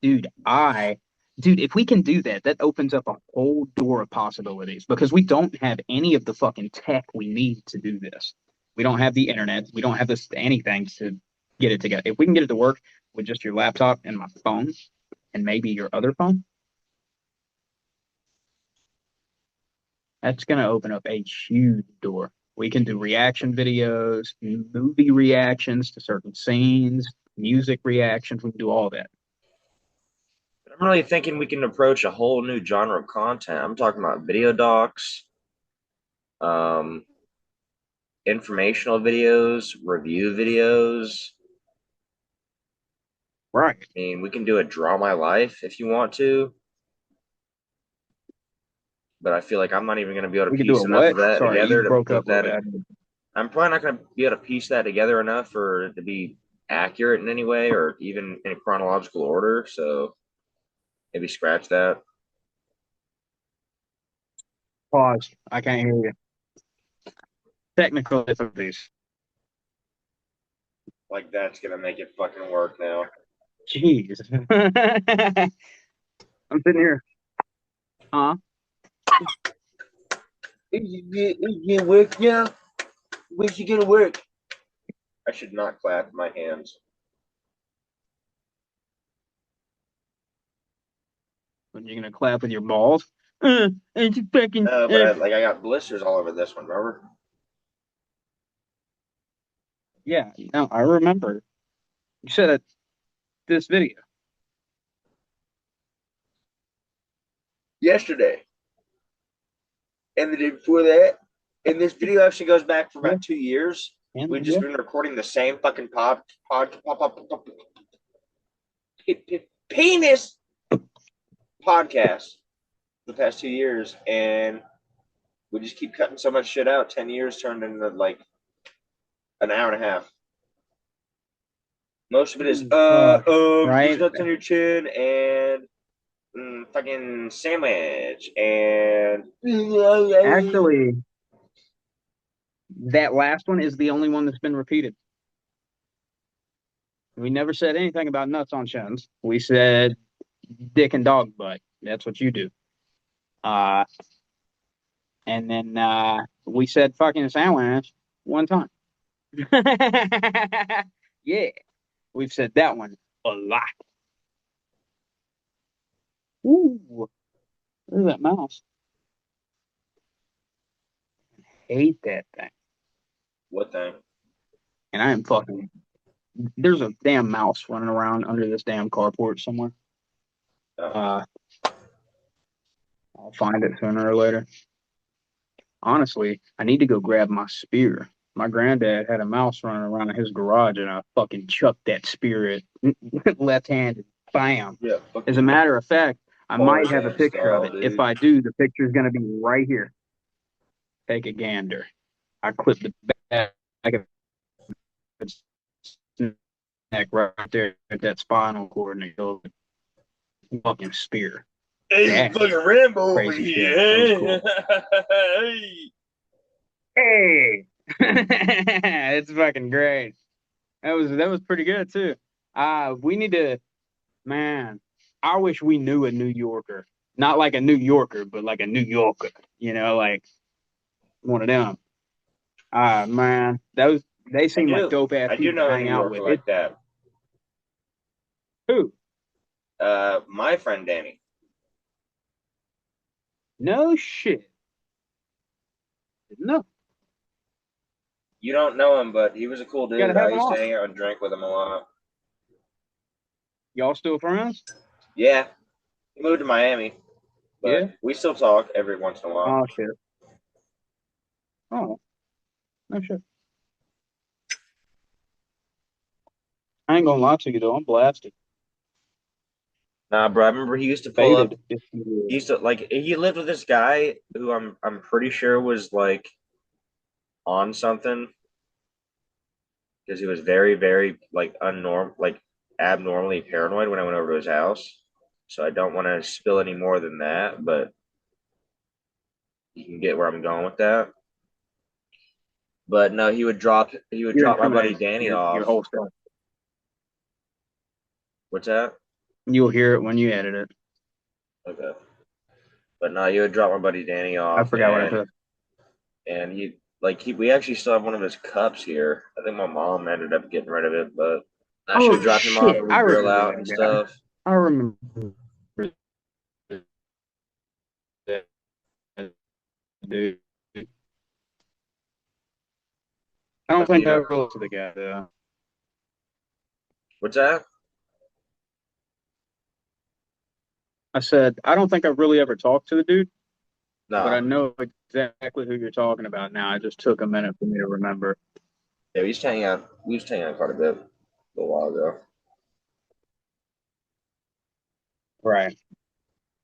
Dude, if we can do that, that opens up a whole door of possibilities because we don't have any of the fucking tech we need to do this. We don't have the internet. We don't have this anything to get it together. If we can get it to work with just your laptop and my phone and maybe your other phone, that's going to open up a huge door. We can do reaction videos, movie reactions to certain scenes, music reactions. We can do all that. But I'm really thinking we can approach a whole new genre of content. I'm talking about video docs, um, informational videos, review videos. Right. I mean, we can do a draw my life if you want to, but I feel like I'm not even going to be able to We could do piece a enough what? of that Sorry, you together to broke put up a that little in. bit. I'm probably not going to be able to piece that together enough for it to be accurate in any way or even in chronological order. So maybe scratch that. Pause. I can't hear you. Technical difficulties. Like that's going to make it fucking work now. Jeez. I'm sitting here. Huh? Is it work now? Where's you gonna work? I should not clap my hands. When you're gonna clap with your balls? Ain't you fucking? No, but I got blisters all over this one. Remember? Yeah. No, I remember. You said it. This video. Yesterday. And the day before that. And this video actually goes back for Yeah. about 2 years. And We've just been recording the same fucking penis podcast the past 2 years, and we just keep cutting so much shit out. 10 years turned into like an hour and a half. Most of it is right. there's nuts on your chin and fucking sandwich and Actually, that last one is the only one that's been repeated. We never said anything about nuts on chins. We said dick and dog butt. That's what you do. Uh, and then we said fucking sandwich one time. Yeah, we've said that one a lot. Ooh, there's that mouse. Hate that thing. What thing? And I am fucking. There's a damn mouse running around under this damn carport somewhere. Oh. Uh, I'll find it sooner or later. Honestly, I need to go grab my spear. My granddad had a mouse running around in his garage, and I fucking chucked that spear at left-handed. Bam. Yeah, As a fucking matter of fact, I might have a Tarzan picture of style, it. If dude. I do, the picture's going to be right here. Take a gander. I clipped the back of its neck right there at that spinal cord, and it goes fucking spear. Hey, That fucking Rambo over crazy shit. That was here. cool. Hey. Hey, it's fucking great. That was pretty good too. We need to, man. I wish we knew a New Yorker, not like a New Yorker, but like a New Yorker. Like one of them. Man, those they I seem like do. dope ass I do people to know a hang New out Yorker with. It like that. who? My friend Danny. No shit. No, You don't know him, but he was a cool gotta dude. I have them used to on. hang out and drink with him a lot. Y'all still friends? Yeah, he moved to Miami, Yeah. but we still talk every once in a while. Oh shit. Oh no shit. I ain't gonna lie to you though. I'm blasted. Nah, bro. I remember he used to pull up. Faded, if you will. He used to like he lived with this guy who I'm pretty sure was like on something because he was very very like abnormally paranoid when I went over to his house. So I don't want to spill any more than that, but you can get where I'm going with that. But no, he would You're drop my buddy incriminating Danny your off. whole stuff. What's that? You'll hear it when you edit it. Okay. But no, he would drop my buddy Danny I off, forgot what I said. and he we actually still have one of his cups here. I think my mom ended up getting rid of it, but I should Oh drop him off shit! and we I grill remember out that and guy. stuff. I remember that dude. I don't But you think I know ever looked to the guy though. what's that? I said I don't think I've really ever talked to the dude, but I No, know exactly who you're talking about now. It just took a minute for me to remember. yeah, we used to hang out. We used to hang out quite a bit a little while ago, Right.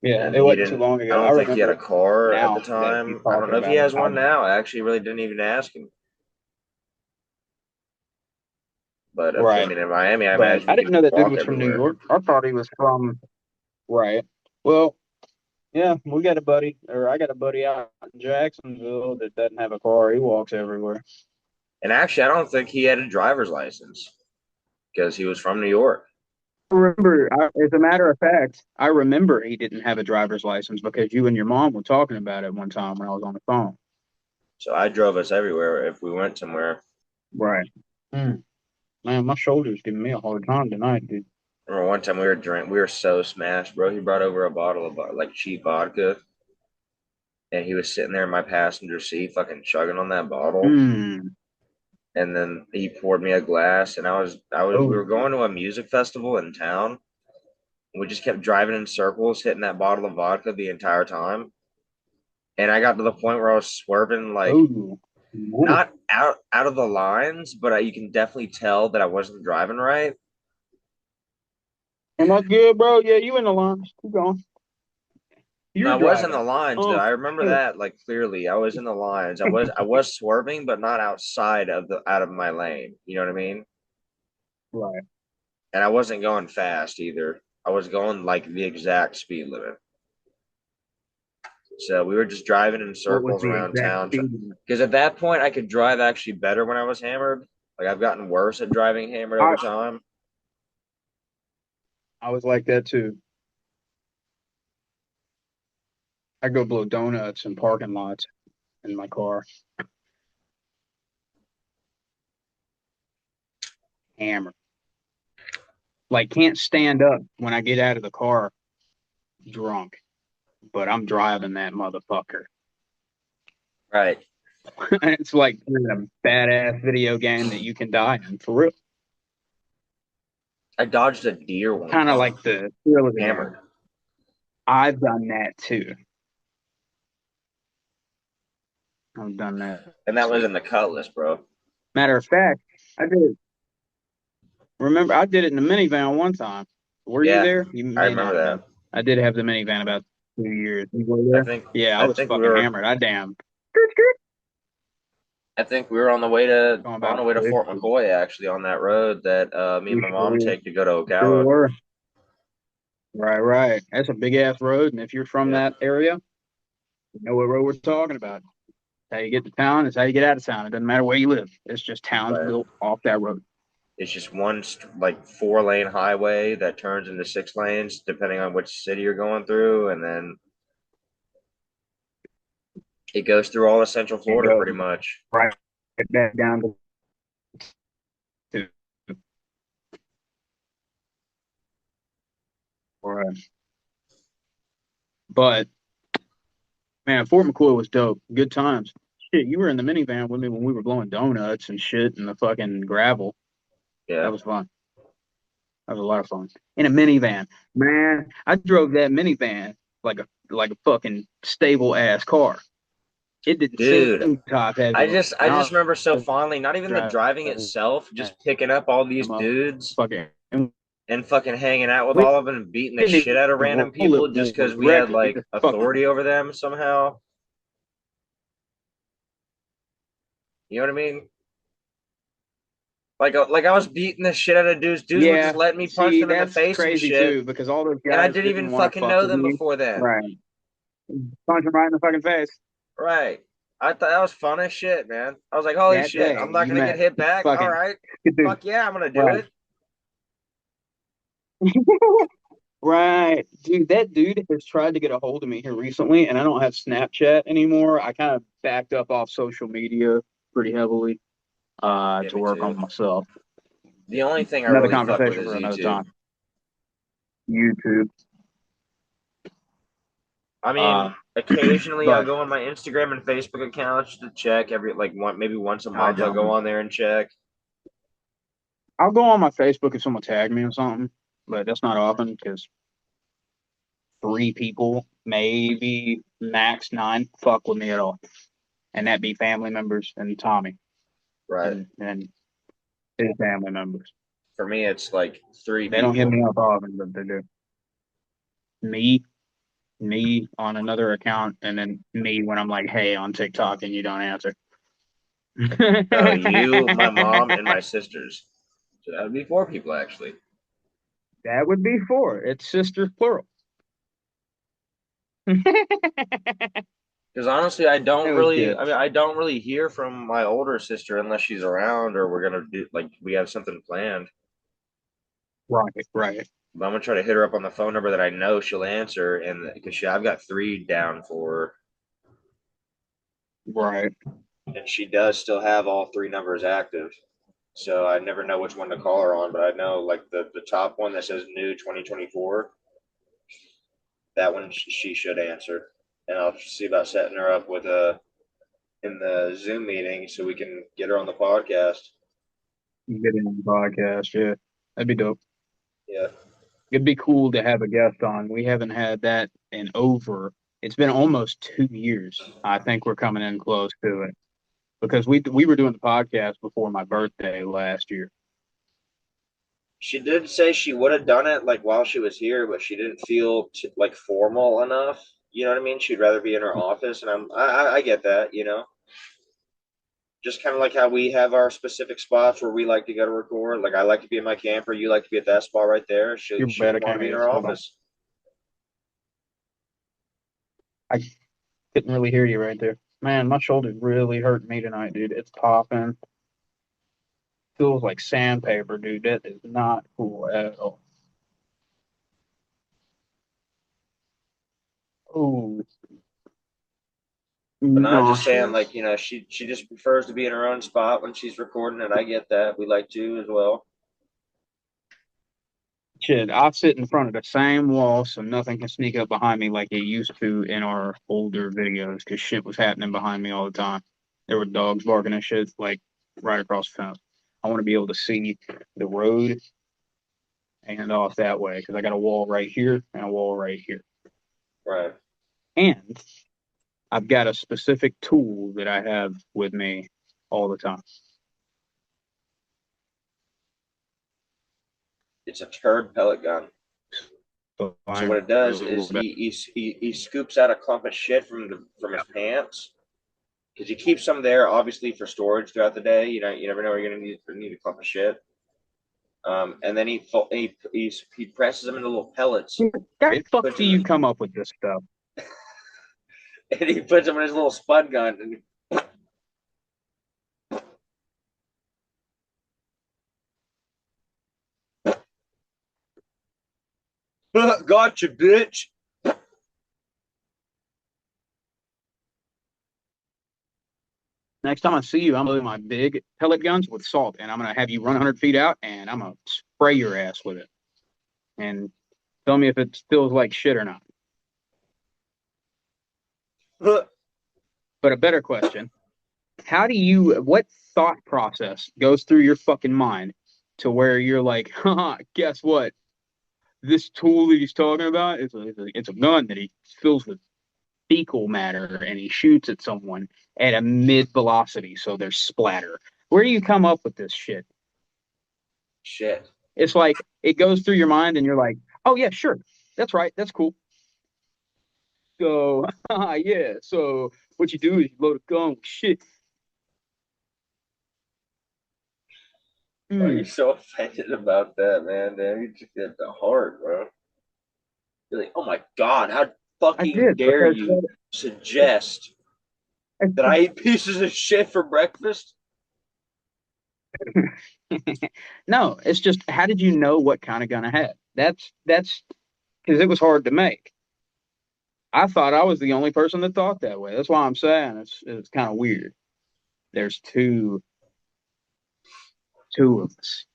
Yeah, and it he wasn't too didn't. long I ago. I don't think he had a remember car at the now that you're time. I don't talking know if he about it. has one now. I actually really didn't even ask him. But I Right. mean, in Miami, I But imagine I you didn't can know that dude walk was from New everywhere. York. I thought he was from. Right. Well, yeah, we got a buddy, or I got a buddy out in Jacksonville that doesn't have a car. He walks everywhere. And actually, I don't think he had a driver's license because he was from New York. As a matter of fact, I remember he didn't have a driver's license because you and your mom were talking about it one time when I was on the phone. So I drove us everywhere if we went somewhere. Right. Hmm. Man, my shoulder's giving me a hard time tonight, dude. I remember one time we were so smashed, bro. He brought over a bottle of like cheap vodka, and he was sitting there in my passenger seat, fucking chugging on that bottle. Hmm. And then he poured me a glass, and we were Oh. going to a music festival in town. And we just kept driving in circles, hitting that bottle of vodka the entire time. And I got to the point where I was swerving like Oh. Ooh. not out of the lines, but you can definitely tell that I wasn't driving right. Am I good, bro? Yeah, you in the lines. Keep going. No, You're I was in the driving. lines though. Oh. I remember that like clearly. I was in the lines. I was swerving, but not outside of the out of my lane. You know what I mean? Right. And I wasn't going fast either. I was going like the exact speed limit. So we were just driving in What was circles the around exact town. speed limit? Because at that point, I could drive actually better when I was hammered. Like I've gotten worse at driving hammered I over time. I was like that too. I go blow donuts in parking lots in my car. Hammer. Like can't stand up when I get out of the car drunk, but I'm driving that motherfucker. Right. It's like a badass video game that you can die in for real. I dodged a deer one Kind of time. like the thrill of the Hammered. game. I've done that too. I've done that. And that was in the Cutlass, bro. Matter of fact, I did it. Remember, I did it in the minivan one time. Were you Yeah, there? You I may remember not have been. that. I did have the minivan about 2 years. You were I there? think Yeah, I I was think we fucking were hammered. I damn I think we were on the way to going about Fort 60. McCoy actually on that road that me and We my mom sure, take to go to sure Ocala. were. Right, right. That's a big ass road, and if you're from Yep. that area, you know what road we're talking about. How you get to town is how you get out of town. It doesn't matter where you live. It's just towns Right. built off that road. It's just one like 4-lane highway that turns into 6 lanes depending on which city you're going through, and then it goes through all of Central And Florida go pretty much. right back down to right. But man, Fort McCoy was dope. Good times. Shit, you were in the minivan with me when we were blowing donuts and shit in the fucking gravel. Yeah. That was fun. That was a lot of fun. In a minivan. Man, I drove that minivan like a fucking stable ass car. It didn't Dude, seem top heavy I when just I remember so was fondly, not even the driving driving itself, just picking up all these them up. dudes Fucking, and fucking hanging out with we all of them and beating the didn't shit out of even random roll it people when just we because we wrecked had it. We like just fucking authority over them somehow. You know what I mean? Like I was beating the shit out of dudes. Dudes were just yeah. letting me punch See, them in the that's face and crazy shit, too because all those and I guys didn't even didn't want to fucking fuck know with them you. before then. Right. Punch him right in the fucking face. Right. I thought that was fun as shit, man. I was like, holy That shit, day I'm not you gonna get met hit back. All fucking right. dude. Fuck yeah, I'm gonna do Right. it. Right. Dude, that dude has tried to get a hold of me here recently, and I don't have Snapchat anymore. I kind of backed up off social media pretty heavily Yeah, to me work too. on myself. The only thing I Another really fuck with conversation is for another YouTube. time. YouTube. I Uh, mean, occasionally I'll but go on my Instagram and Facebook accounts to check every like maybe once a I month I'll go don't. on there and check. I'll go on my Facebook if someone tagged me or something, but that's not often because 3 people, maybe max 9, fuck with me at all, and that be family members and Tommy Right. and his family members. For me, it's like 3 They don't hit people. me up often, but they do. Me, me on another account, and then me when I'm like, hey, on TikTok, and you don't answer. So you, my mom, and my sisters. So that would be 4 people actually. That would be 4. It's sisters plural. Because honestly, I It don't was really. good. I mean, I don't really hear from my older sister unless she's around or we're gonna do like we have something planned. Right, right, But I'm gonna try to hit her up on the phone number that I know she'll answer, and because I've got 3 down for, right. and she does still have all 3 numbers active. So I never know which one to call her on, but I know like the top one that says new 2024. That one she should answer, and I'll see about setting her up with a in the Zoom meeting so we can get her on the podcast. Get in on the podcast, yeah. That'd be dope. Yeah. It'd be cool to have a guest on. We haven't had that in over. It's been almost 2 years. I think we're coming in close to it because we were doing the podcast before my birthday last year. She did say she would have done it like while she was here, but she didn't feel like formal enough. You know what I mean? She'd rather be in her office, and I get that. You know, just kind of like how we have our specific spots where we like to go to record. Like I like to be in my camper, you like to be at that spot right there. You're She bad. I would want to can't be in hear her this. Hold on. office. I couldn't really hear you right there. Man, my shoulder's really hurting me tonight, dude. It's popping. Feels like sandpaper, dude. That is not cool at all. Oh, But not just saying nauseous. like, she just prefers to be in her own spot when she's recording, and I get that. We like to as well. Shit, I sit in front of the same wall so nothing can sneak up behind me like it used to in our older videos because shit was happening behind me all the time. There were dogs barking and shit like right across the fence. I want to be able to see the road and off that way because I got a wall right here and a wall right here. Right. And I've got a specific tool that I have with me all the time. It's a turd pellet gun. So So what it does is he scoops out a clump of shit from his pants, because he keeps some there obviously for storage throughout the day. You never know where you're gonna need a clump of shit. And then he presses them into little pellets. How the fuck Puts do them you in, come up with this stuff? and he puts them in his little spud gun. And gotcha, bitch. Next time I see you, I'm loading my big pellet guns with salt, and I'm gonna have you run 100 feet out, and I'm gonna spray your ass with it, and tell me if it feels like shit or not. But a better question: what thought process goes through your fucking mind to where you're like, haha, guess what? This tool that he's talking about it's a gun that he fills with fecal matter and he shoots at someone at a mid velocity, so there's splatter. Where do you come up with this shit? Shit. It's like it goes through your mind and you're like, oh yeah, sure. That's right. That's cool. So yeah. So what you do is you load a gun with shit. Why are you so offended about that, man? Damn, you took that to heart, bro. You're like, oh my god, how I fucking did dare because you suggest that I eat pieces of shit for breakfast? no, it's just how did you know what kind of gun I had? That's because it was hard to make. I thought I was the only person that thought that way. That's why I'm saying it's kind of weird. There's two of us.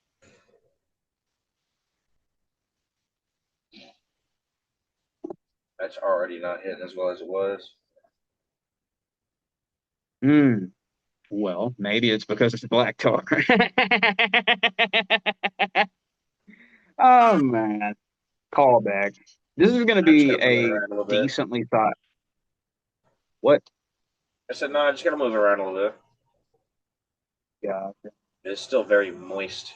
That's already not hitting as well as it was. Hmm. Well, maybe it's because it's black tar. Oh man, callback. This is going to I just be gotta move it a around a little bit. decently thought. What? I said, no, I just gotta move it around a little bit. Yeah. It's still very moist.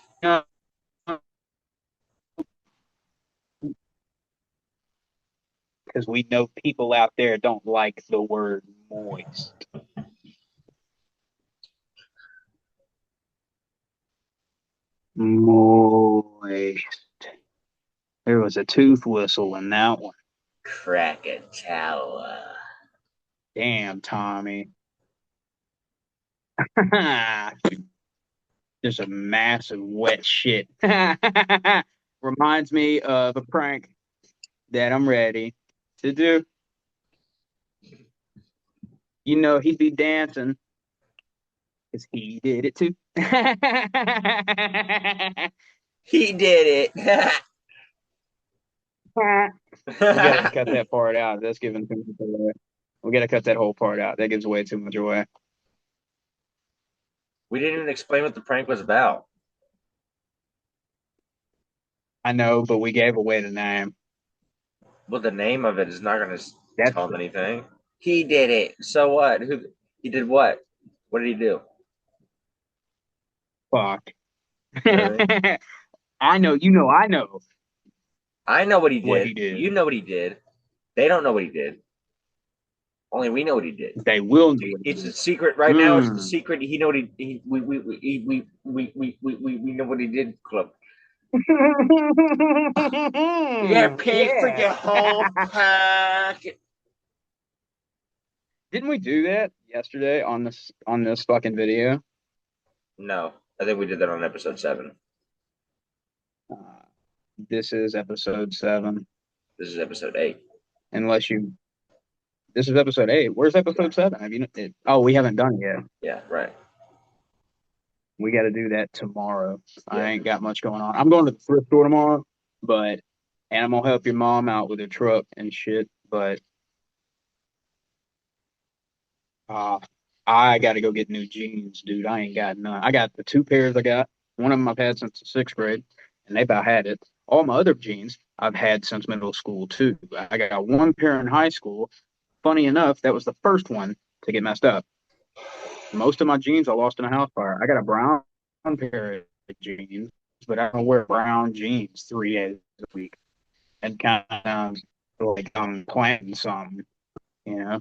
Because we know people out there don't like the word moist. Moist. There was a tooth whistle in that one. Krakatoa. Damn, Tommy. Just a massive wet shit. Reminds me of a prank that I'm ready to do. You know, he'd be dancing because he did it too. He did it. We gotta cut that part out. That's giving too much away. We gotta cut that whole part out. That gives way too much away. We didn't even explain what the prank was about. I know, but we gave away the name. Well, the name of it is not going to That's tell him anything. He did it. So what? He did what? What did he do? fuck. You know what I mean? I know, I know I know what he what did. he did. You know what he did. They don't know what he did. Only we know what he did. They will know what he It's a did. secret right now. It's the secret. He know what we know what he did. Club. You got paid for Yeah. your whole pack. Didn't we do that yesterday on this fucking video? No, I think we did that on episode 7. Uh, this is episode 7. This is episode 8. Unless you This is episode 8. Where's episode 7? Have you? We haven't done it yet. Yeah, right. We got to do that tomorrow. Yeah. I ain't got much going on. I'm going to the thrift store tomorrow, and I'm gonna help your mom out with her truck and shit. But I got to go get new jeans, dude. I ain't got none. I got the 2 pairs I got. One of them I've had since the 6th grade, and they about had it. All my other jeans I've had since middle school too. I got 1 pair in high school. Funny enough, that was the first one to get messed up. Most of my jeans I lost in a house fire. I got a brown pair of jeans, but I don't wear brown jeans 3 days a week. And kind of like I'm planning something, you know.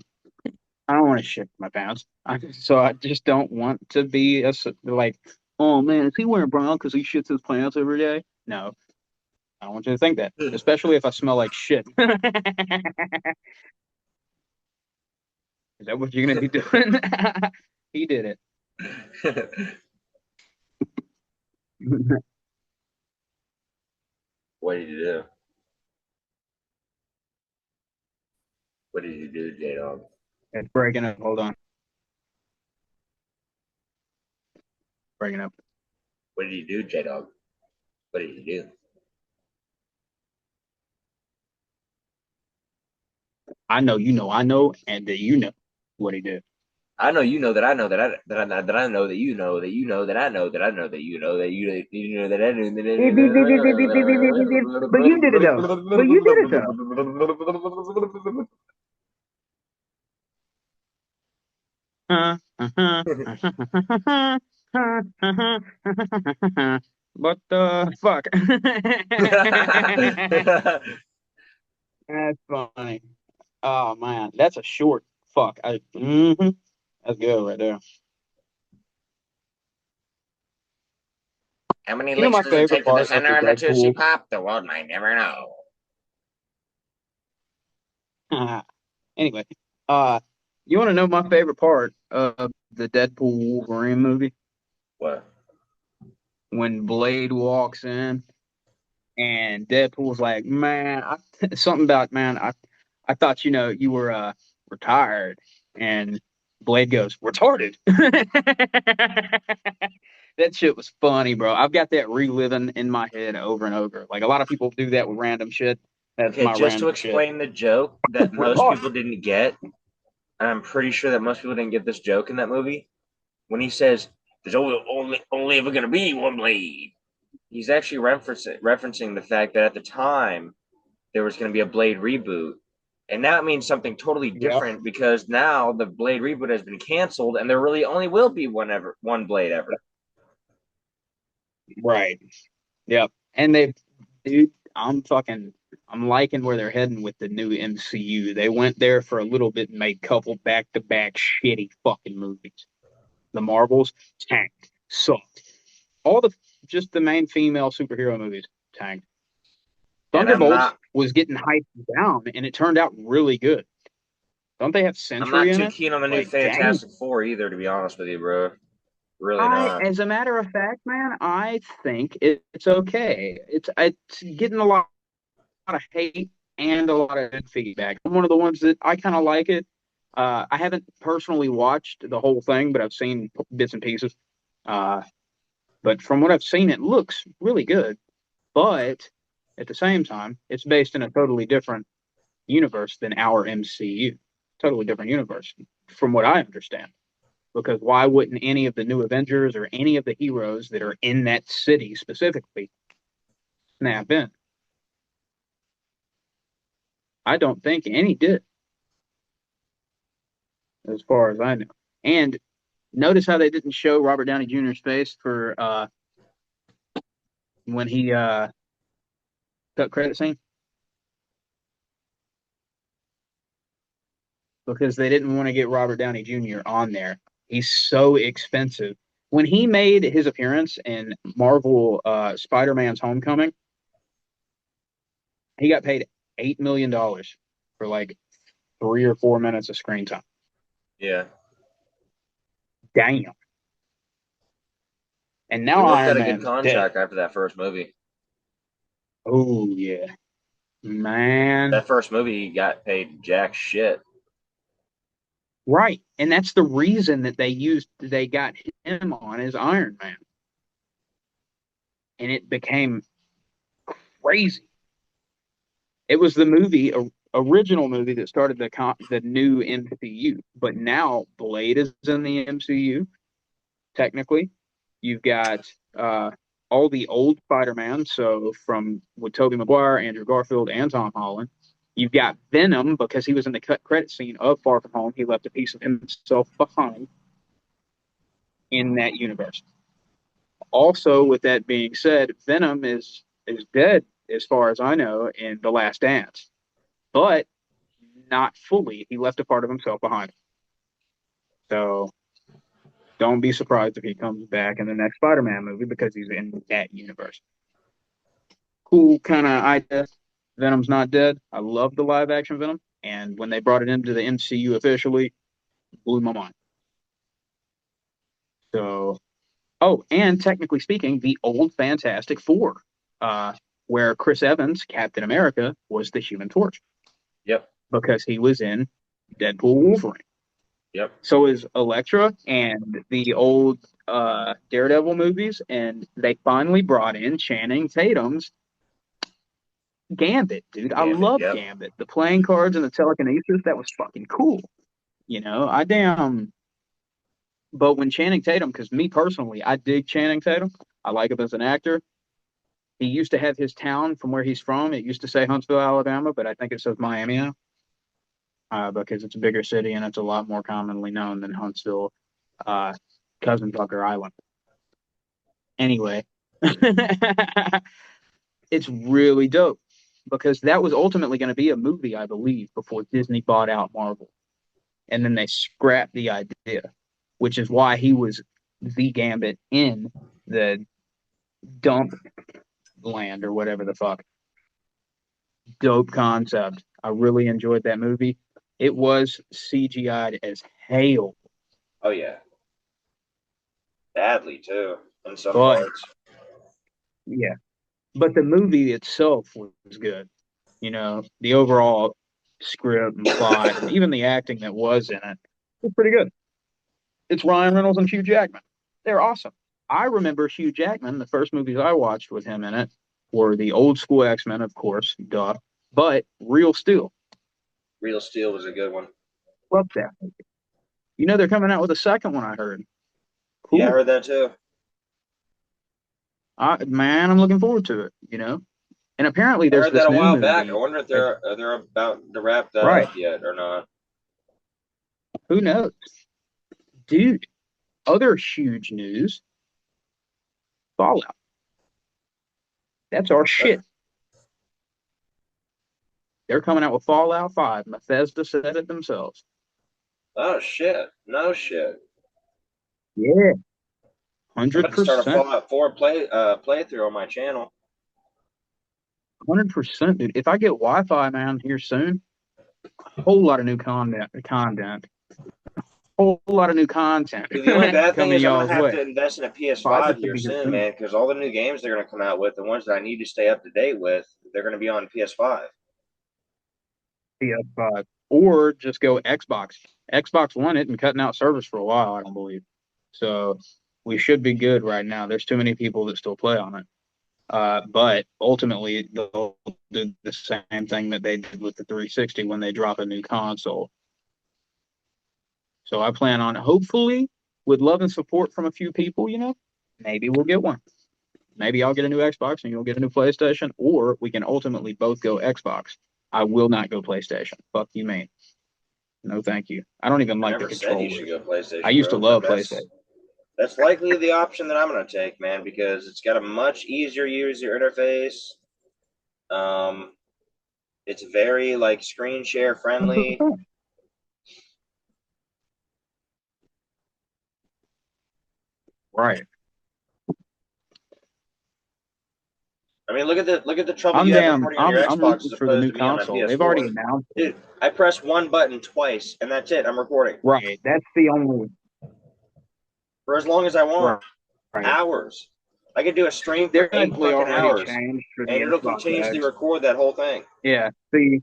I don't want to shit my pants. So I just don't want to be like, oh man, is he wearing brown because he shits his pants every day? No, I don't want you to think that, especially if I smell like shit. Is that what you're gonna be doing? He did it. What did you do? What did you do, J Dog? It's breaking up. Hold on. Breaking up. What did you do, J Dog? What did you do? I know you know I know, and that you know what he did. I know you know that I know that I know that you know that you know that I know that I know that you know that you know that I know that But you did it though. But you did it though. What the fuck? That's funny. Oh man, that's a short fuck. That's good right there. How many You know licks my does it favorite take to the part of the center of the Tootsie Deadpool. Pop? The world might never know. Anyway, you want to know my favorite part of the Deadpool Wolverine movie? What? When Blade walks in and Deadpool's like, man, something about, man, I thought, you were retired. And Blade goes, retarded. That shit was funny, bro. I've got that reliving in my head over and over. Like a lot of people do that with random shit. That's Okay, my just to random shit. explain the joke that most Retarded. people didn't get, and I'm pretty sure that most people didn't get this joke in that movie. When he says, "There's only ever gonna be one Blade," he's actually referencing the fact that at the time there was going to be a Blade reboot, and that means something totally Yep. different because now the Blade reboot has been canceled, and there really only will be one Blade ever. Right. Yep. And dude, I'm liking where they're heading with the new MCU. They went there for a little bit and made couple back-to-back shitty fucking movies. The Marvels tanked, sucked. All just the main female superhero movies tanked. And I'm Thunderbolts not was getting hyped down, and it turned out really good. Don't they have I'm Sentry not in too it? keen on the new Like, dang. Fantastic Four either, to be honest with you, bro. Really not. As a matter of fact, man, I think it's okay. It's getting a lot of hate and a lot of good feedback. I'm one of the ones that I kind of like it. I haven't personally watched the whole thing, but I've seen bits and pieces. Uh, but from what I've seen, it looks really good. But at the same time, it's based in a totally different universe than our MCU. Totally different universe, from what I understand. Because why wouldn't any of the new Avengers or any of the heroes that are in that city specifically snap in? I don't think any did, as far as I know. And notice how they didn't show Robert Downey Jr.'s face for when he cut credit scene because they didn't want to get Robert Downey Jr. on there. He's so expensive. When he made his appearance in Marvel Spider-Man's Homecoming, he got paid $8 million for like 3 or 4 minutes of screen time. Yeah. Damn. And He now must have Iron got a good Man's dead. contract after that first movie. Oh yeah, man. That first movie, he got paid jack shit. Right. And that's the reason that they got him on as Iron Man. And it became crazy. It was the original movie that started the new MCU. But now Blade is in the MCU, technically. You've got all the old Spider-Man, so from with Tobey Maguire, Andrew Garfield, and Tom Holland. You've got Venom because he was in the credit scene of Far From Home. He left a piece of himself behind in that universe. Also, with that being said, Venom is dead as far as I know in The Last Dance, but not fully. He left a part of himself behind. So don't be surprised if he comes back in the next Spider-Man movie because he's in that universe. Cool kind of idea. Venom's not dead. I love the live action Venom, and when they brought it into the MCU officially, blew my mind. So, oh, and technically speaking, the old Fantastic Four, uh, where Chris Evans, Captain America, was the Human Torch Yep. because he was in Deadpool Wolverine. Yep. So is Elektra and the old Daredevil movies, and they finally brought in Channing Tatum's Gambit, dude. I Gambit. love Yep. Gambit. The playing cards and the telekinesis, that was fucking cool. I damn. But when Channing Tatum, because me personally, I dig Channing Tatum. I like him as an actor. He used to have his town from where he's from. It used to say Huntsville, Alabama, but I think it says Miami now because it's a bigger city and it's a lot more commonly known than Huntsville, uh, Cousin Tucker Island. Anyway, it's really dope because that was ultimately going to be a movie, I believe, before Disney bought out Marvel. And then they scrapped the idea, which is why he was the Gambit in the dump land or whatever the fuck. Dope concept. I really enjoyed that movie. It was CGI'd as hell. Oh yeah. Badly too, in some But parts. yeah, but the movie itself was good. The overall script and plot, and even the acting that was in it was pretty good. It's Ryan Reynolds and Hugh Jackman. They're awesome. I remember Hugh Jackman. The first movies I watched with him in it were the old school X-Men, of course, duh, but Real Steel. Real Steel was a good one. Love that movie. They're coming out with a second one, I heard. Yeah, I Cool. heard that too. Man, I'm looking forward to it, And apparently I there's heard that this a new while back. I movie. wonder if they're about to wrap that Right. up yet or not. Who knows? Dude, other huge news, Fallout. That's our shit. They're coming out with Fallout 5. Bethesda said it themselves. Oh shit! No shit. Yeah, I'm about to start a 100%. Fallout 4 playthrough on my channel. 100%, dude. If I get Wi-Fi, man, here soon, a whole lot of new whole lot of new content Dude, the only bad thing coming is I'm gonna y'all's have way. to invest in a 5 PS5 should here be here soon, soon. man, because all the new games they're gonna come out with, the ones that I need to stay up to date with, they're gonna be on PS5. PS5, or just go Xbox. Xbox One isn't cutting out service for a while, I don't believe. So we should be good right now. There's too many people that still play on it. But ultimately, they'll do the same thing that they did with the 360 when they drop a new console. So I plan on, hopefully, with love and support from a few people, maybe we'll get one. Maybe I'll get a new Xbox and you'll get a new PlayStation, or we can ultimately both go Xbox. I will not go PlayStation. Fuck you, man. No, thank you. I don't even I like the never said you should controllers. go PlayStation, I used to bro, but love PlayStation. that's likely the option that I'm gonna take, man, because it's got a much easier user interface. Um, it's very like screen share friendly. 100%. Right. I mean, look at the trouble I'm you have damn. recording on your I'm Xbox looking as for the opposed new to me on my console. They've already PS4. announced it. Dude, I press one button twice and that's it. I'm recording Right. That's the only. for as long as I Right. want. Hours. I could do a stream for They're 8 technically fucking already hours, changed for and the it'll Xbox continuously X. record that whole thing. Yeah. See,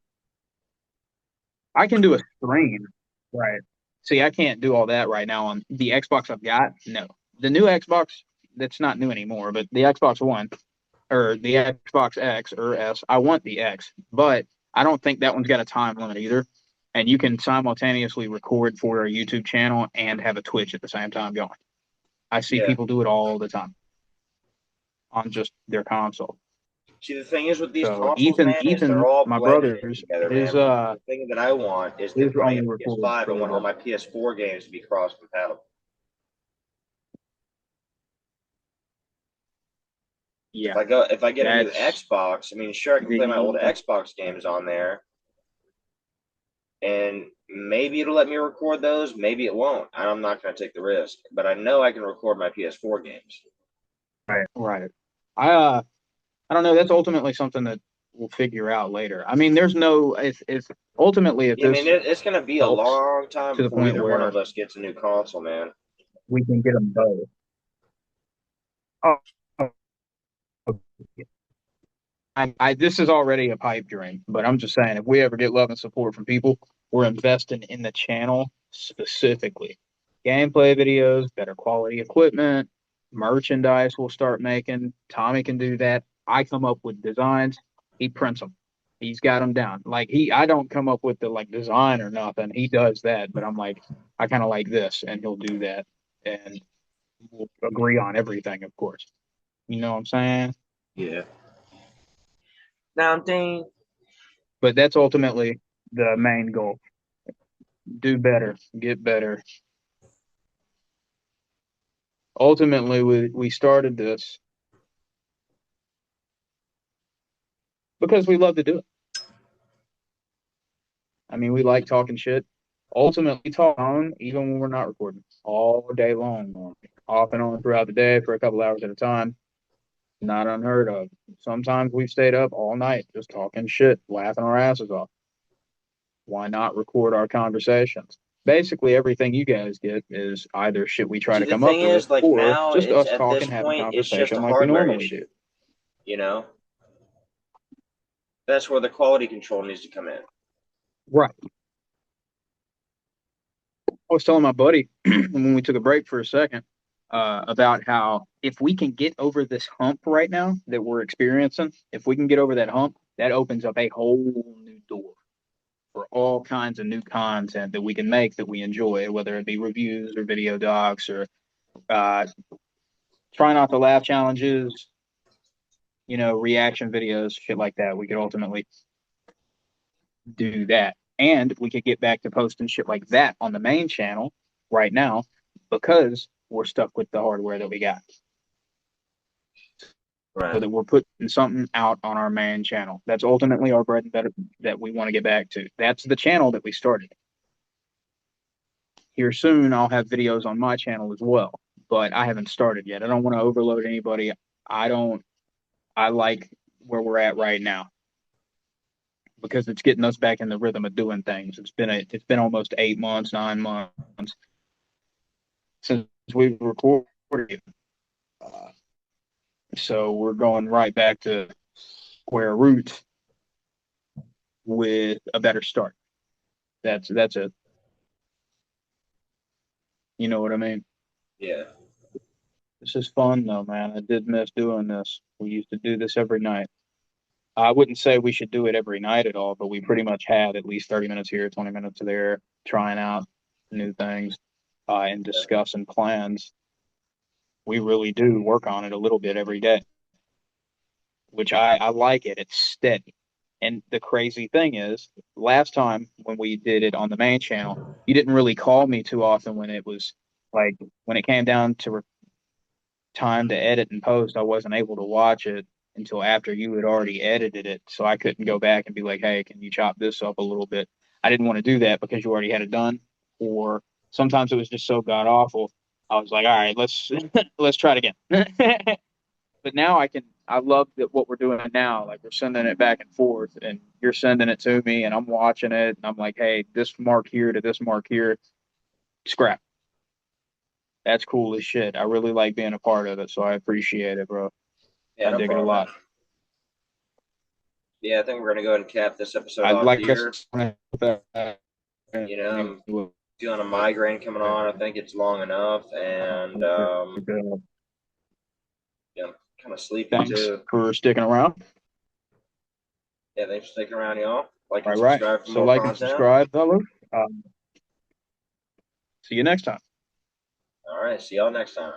I can do a stream. Right. See, I can't do all that right now on the Xbox I've got. No, the new Xbox that's not new anymore, but the Xbox One or the Xbox X or S, I want the X, but I don't think that one's got a time limit either. And you can simultaneously record for a YouTube channel and have a Twitch at the same time going. I see Yeah. people do it all the time on just their console. See, the thing is with these So consoles, man, is they're all my blended in brother's together, man. The thing that I want is that his when I get only a records PS5, I want all for my PS4 games to be cross compatible. yeah. If I get a new That's Xbox, I mean, sure, I can play my old the Xbox games on there, and maybe it'll let me record those, maybe it won't. I'm not going to take the risk, but I know I can record my PS4 games. right. I don't know. That's ultimately something that we'll figure out later. I mean, there's no if ultimately if Yeah, I mean, this it's going to be a helps long time to the before point either one where of us gets a new console, man. we can get them both. Oh, this is already a pipe dream, but I'm just saying if we ever get love and support from people, we're investing in the channel specifically. Gameplay videos, better quality equipment, merchandise we'll start making. Tommy can do that. I come up with designs, he prints them. He's got them down. I don't come up with the design or nothing. He does that, but I'm like, I kind of like this, and he'll do that, and we'll agree on everything, of course. You know what I'm saying? Yeah. Now I'm thinking, But that's ultimately the main goal. Do better, get better. Ultimately, we started this because we love to do it. I mean, we like talking shit. Ultimately, talk on even when we're not recording all day long, off and on throughout the day for a couple hours at a time. Not unheard of. Sometimes we've stayed up all night just talking shit, laughing our asses off. Why not record our conversations? Basically, everything you guys get is either shit we try see, to the come up thing with is, like or now, just it's us at this talking, having point, it's just conversation a like we hardware normally issue. do. You know, that's where the quality control needs to come in. Right. I was telling my buddy when we took a break for a second about how if we can get over this hump right now that we're experiencing, if we can get over that hump, that opens up a whole new door for all kinds of new content that we can make that we enjoy, whether it be reviews or video docs or uh, try not to laugh challenges, reaction videos, shit like that. We could ultimately do that. And we could get back to posting shit like that on the main channel right now because we're stuck with the hardware that we got. So Right. that we're putting something out on our main channel. That's ultimately our bread and butter that we want to get back to. That's the channel that we started. Here soon, I'll have videos on my channel as well, but I haven't started yet. I don't want to overload anybody. I don't, I like where we're at right now because it's getting us back in the rhythm of doing things. It's been almost 8 months, 9 months since we've recorded. Uh, so we're going right back to square root with a better start. That's it. You know what I mean? Yeah. This is fun though, man. I did miss doing this. We used to do this every night. I wouldn't say we should do it every night at all, but we pretty much had at least 30 minutes here, 20 minutes there, trying out new things and discussing plans. We really do work on it a little bit every day, which I like it. It's steady. And the crazy thing is, last time when we did it on the main channel, you didn't really call me too often when it was like when it came down to time to edit and post, I wasn't able to watch it until after you had already edited it. So I couldn't go back and be like, hey, can you chop this up a little bit? I didn't want to do that because you already had it done. Or sometimes it was just so god awful. I was like, all right, let's let's try it again. But now I love that what we're doing now. Like we're sending it back and forth and you're sending it to me and I'm watching it and I'm like, hey, this mark here to this mark here, scrap. That's cool as shit. I really like being a part of it, so I appreciate it, bro. Yeah, I no dig it a problem, lot. man. Yeah, I think we're gonna go ahead and cap this episode I'd off like us here. to You know, feeling a migraine coming on. I think it's long enough, and yeah, I'm kind of sleepy Thanks too. for sticking around. Yeah, thanks for sticking around, y'all. Like and All right. subscribe for So more like and content. subscribe, fellas. See you next time. All right, see y'all next time.